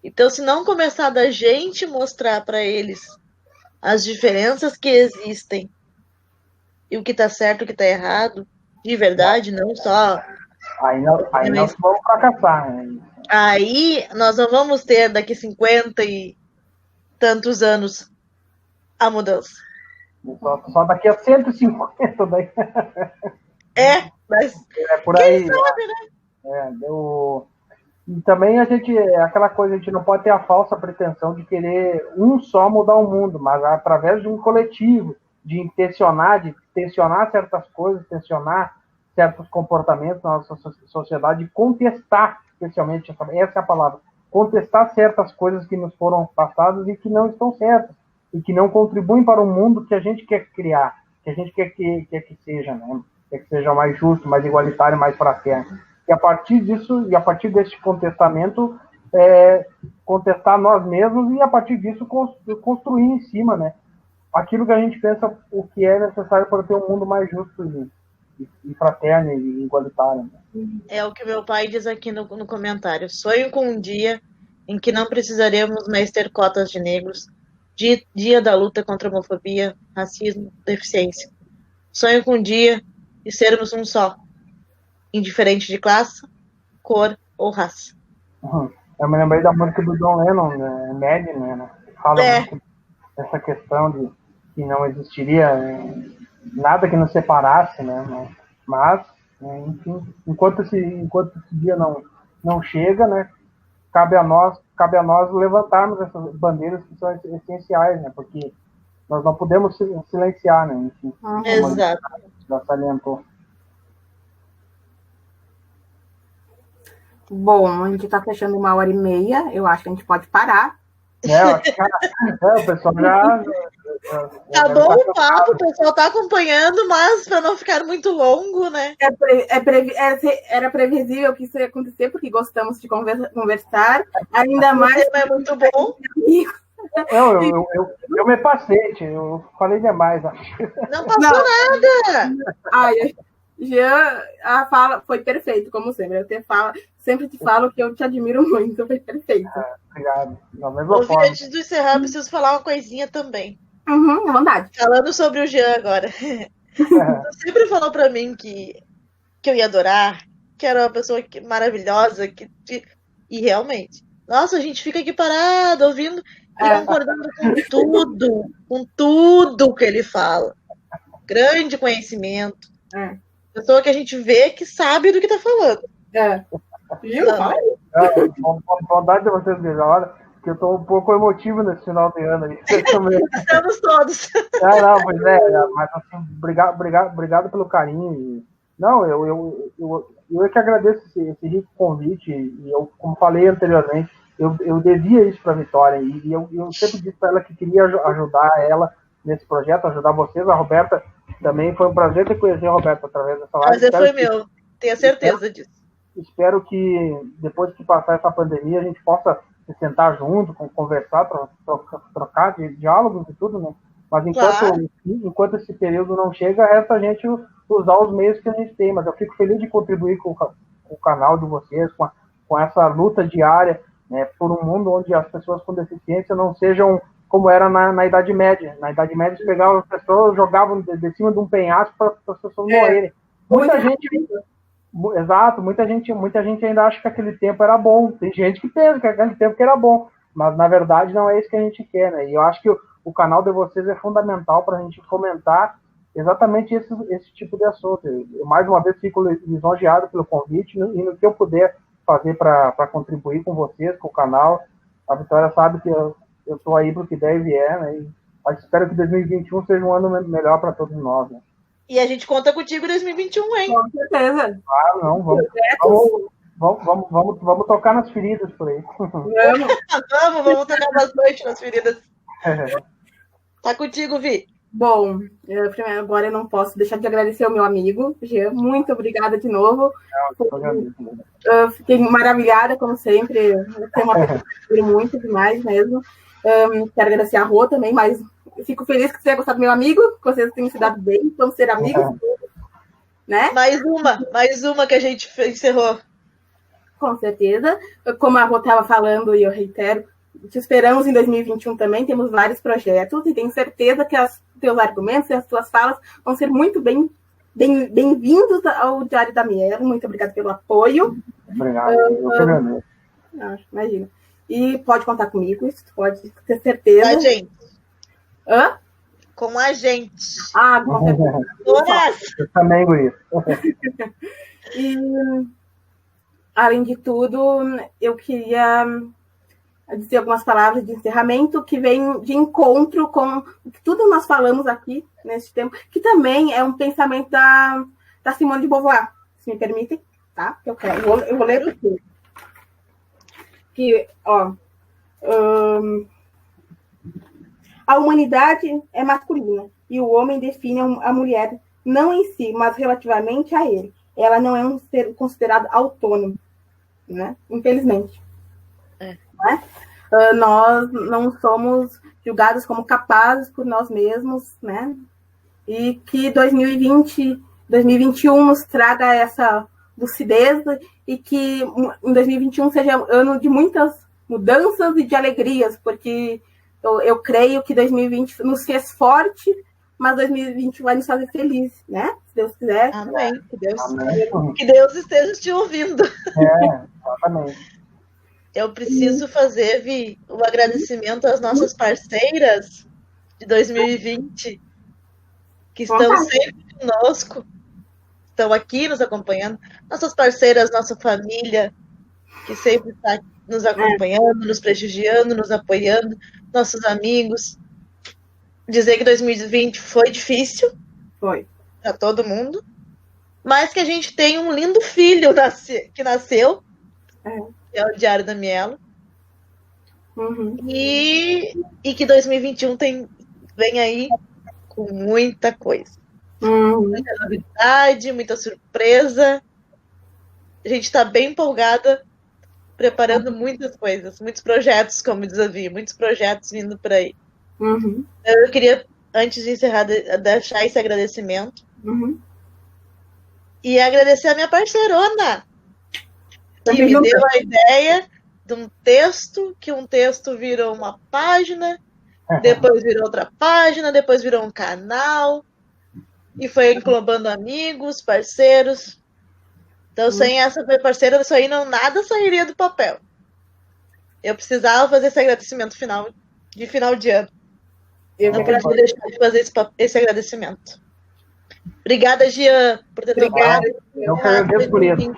Então, se não começar da gente mostrar para eles as diferenças que existem e o que tá certo e o que tá errado, de verdade, não só... Aí nós vamos fracassar, né? Aí nós não vamos ter daqui 50 e tantos anos a mudança. Só daqui a 150 daí. Mas por aí. Quem sabe, né? E também aquela coisa, a gente não pode ter a falsa pretensão de querer só mudar o mundo, mas através de um coletivo, de tensionar certas coisas, tensionar certos comportamentos na nossa sociedade, contestar, especialmente, essa é a palavra, contestar certas coisas que nos foram passadas e que não estão certas, e que não contribuem para o mundo que a gente quer criar, que a gente quer que seja, né? Quer que seja mais justo, mais igualitário, mais fraterno. E a partir disso, e a partir desse contestamento, contestar nós mesmos e a partir disso construir em cima, né? Aquilo que a gente pensa o que é necessário para ter um mundo mais justo e fraterno e igualitário. Né? É o que meu pai diz aqui no comentário. Sonho com um dia em que não precisaremos mais ter cotas de negros, dia da luta contra a homofobia, racismo, deficiência. Sonho com um dia de sermos um só, indiferente de classe, cor ou raça. Eu me lembrei da música do John Lennon, né? Mad, né? Fala muito dessa questão de que não existiria nada que nos separasse, né? Mas, enfim, enquanto esse dia não chega, né? Cabe a nós levantarmos essas bandeiras que são essenciais, né? Porque nós não podemos silenciar, né? Enfim, exato. Já salientou. Bom, a gente está fechando 1h30, eu acho que a gente pode parar. O pessoal já... Tá bom o papo, o pessoal tá acompanhando, mas para não ficar muito longo, né? Era previsível que isso ia acontecer, porque gostamos de conversar, ainda mais... É muito bom. Eu me passei, eu falei demais, acho. Não passou nada! Ai, Jean, a fala foi perfeito, como sempre. Sempre te falo que eu te admiro muito, foi perfeito. Obrigado. Antes de encerrar, preciso falar uma coisinha também. À vontade. Falando sobre o Jean agora. Você sempre falou pra mim que eu ia adorar, que era uma pessoa maravilhosa, e realmente. Nossa, a gente fica aqui parado, ouvindo e concordando com tudo que ele fala. Grande conhecimento. Pessoa que a gente vê que sabe do que tá falando. Viu? Vontade de vocês verem a hora, que eu tô um pouco emotivo nesse final de ano aí. Estamos todos. Pois mas assim, obrigado pelo carinho. Não, eu é que agradeço esse rico convite, e eu, como falei anteriormente, eu devia isso para a Vitória, e eu sempre disse para ela que queria ajudar ela nesse projeto, ajudar vocês. A Roberta também, foi um prazer ter conhecido a Roberta através dessa live. Prazer foi meu, tenho certeza disso. Espero que depois que passar essa pandemia a gente possa se sentar junto, conversar, trocar de diálogos e tudo, né? Mas enquanto esse período não chega, resta a gente usar os meios que a gente tem. Mas eu fico feliz de contribuir com o canal de vocês, com essa luta diária, né, por um mundo onde as pessoas com deficiência não sejam como era na Idade Média. Na Idade Média, eles pegavam as pessoas, jogavam de cima de um penhasco para as pessoas morrerem. Muita gente ainda acha que aquele tempo era bom. Tem gente que pensa que aquele tempo era bom, mas na verdade não é isso que a gente quer, né? E eu acho que o canal de vocês é fundamental para a gente fomentar exatamente esse tipo de assunto. Eu mais uma vez fico lisonjeado pelo convite, e no que eu puder fazer para contribuir com vocês, com o canal. A Vitória sabe que eu estou aí para o que der e vier, né? Mas espero que 2021 seja um ano melhor para todos nós, né? E a gente conta contigo em 2021, hein? Com certeza. Não, vamos tocar nas feridas por aí. Vamos tocar bastante nas feridas. Tá contigo, Vi. Bom, primeiro, agora eu não posso deixar de agradecer ao meu amigo, Jean. Muito obrigada de novo. Eu fiquei maravilhada, como sempre. Tem uma pessoa que eu muito demais mesmo. Quero agradecer a Rô também, mas fico feliz que você tenha gostado do meu amigo, que vocês tenham se dado bem, vamos ser amigos, né? Mais uma que a gente encerrou. Com certeza. Como a Rô estava falando, e eu reitero, te esperamos em 2021 também, temos vários projetos, e tenho certeza que os teus argumentos e as tuas falas vão ser muito bem-vindos ao Diário da Miera. Muito obrigada pelo apoio. Obrigado, eu que agradeço. Imagina. E pode contar comigo, isso pode ter certeza. Com a gente. Hã? Com a gente. Com certeza. Eu também, Guri. E, além de tudo, eu queria dizer algumas palavras de encerramento que vem de encontro com tudo nós falamos aqui nesse tempo, que também é um pensamento da Simone de Beauvoir, se me permitem, tá? Eu vou ler para vocês. Que, a humanidade é masculina e o homem define a mulher não em si, mas relativamente a ele. Ela não é um ser considerado autônomo, né? Infelizmente. Né? Nós não somos julgados como capazes por nós mesmos, né? E que 2021 nos traga essa lucidez e que em 2021 seja ano de muitas mudanças e de alegrias, porque eu creio que 2020 nos fez forte, mas 2020 vai nos fazer felizes, né? Se Deus quiser. Amém. Amém. Que Deus esteja te ouvindo. Exatamente. Eu preciso fazer, Vi, um agradecimento às nossas parceiras de 2020, que estão sempre conosco, estão aqui nos acompanhando. Nossas parceiras, nossa família, que sempre está nos acompanhando, nos prestigiando, nos apoiando, nossos amigos. Dizer que 2020 foi difícil. Foi. Para todo mundo. Mas que a gente tem um lindo filho que nasceu. Que é o Diário da Mielo. Uhum. E que 2021 vem aí com muita coisa. Muita novidade, muita surpresa. A gente está bem empolgada, preparando muitas coisas, muitos projetos, como diz a Vi, muitos projetos vindo por aí. Eu queria, antes de encerrar, deixar esse agradecimento. E agradecer a minha parceirona, que me deu a ideia de um texto, que um texto virou uma página, depois virou outra página, depois virou um canal, e foi englobando amigos, parceiros. Então, sem essa minha parceira, isso aí nada sairia do papel. Eu precisava fazer esse agradecimento final de ano. Eu não podia deixar de fazer esse agradecimento. Obrigada, Jean, por ter tocado. Eu agradeço por isso.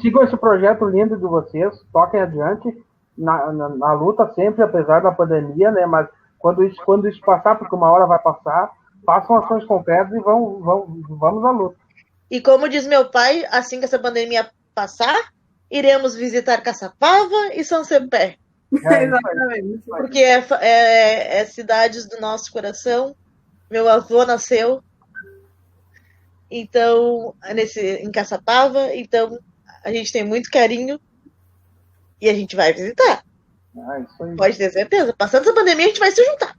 Sigam esse projeto lindo de vocês, toquem adiante na luta sempre, apesar da pandemia, né? Mas quando isso passar, porque uma hora vai passar, façam ações concretas e vamos à luta. E como diz meu pai, assim que essa pandemia passar, iremos visitar Caçapava e São Cepé. Exatamente. Porque é cidades do nosso coração. Meu avô nasceu em Caçapava, então a gente tem muito carinho e a gente vai visitar. Isso aí. Pode ter certeza. Passando essa pandemia, a gente vai se juntar.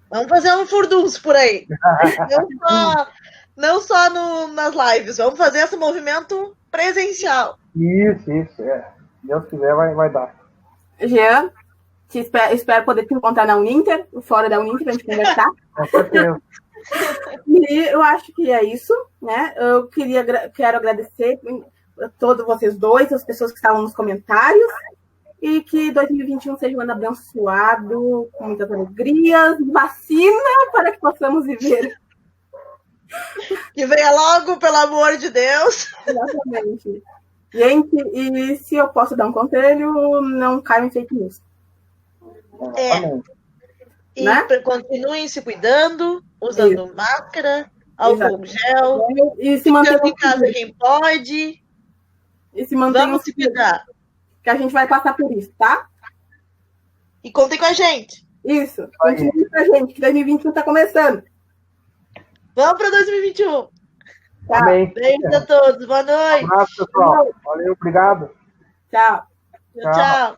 Vamos fazer um furdunço por aí. Não só nas lives. Vamos fazer esse movimento presencial. Isso. Deus quiser, vai dar. Jean, espero poder te encontrar na Uninter, fora da Uninter, pra gente conversar. Com certeza. E eu acho que é isso, né? Eu quero agradecer a todos vocês dois, as pessoas que estavam nos comentários, e que 2021 seja um ano abençoado, com muitas alegrias, vacina para que possamos viver. Que venha logo, pelo amor de Deus. Exatamente. Gente, e se eu posso dar um conselho, não caiam em fake news. E continuem se cuidando, usando máscara, álcool gel, e se mantenham em casa quem pode. E se mantenham Vamos se cuidar. Que a gente vai passar por isso, tá? E contem com a gente. Isso. Continue com a gente, que 2021 está começando. Vamos para 2021. Tchau. Amém. Beijo a todos. Boa noite. Um abraço, pessoal. Valeu, obrigado. Tchau. Tchau.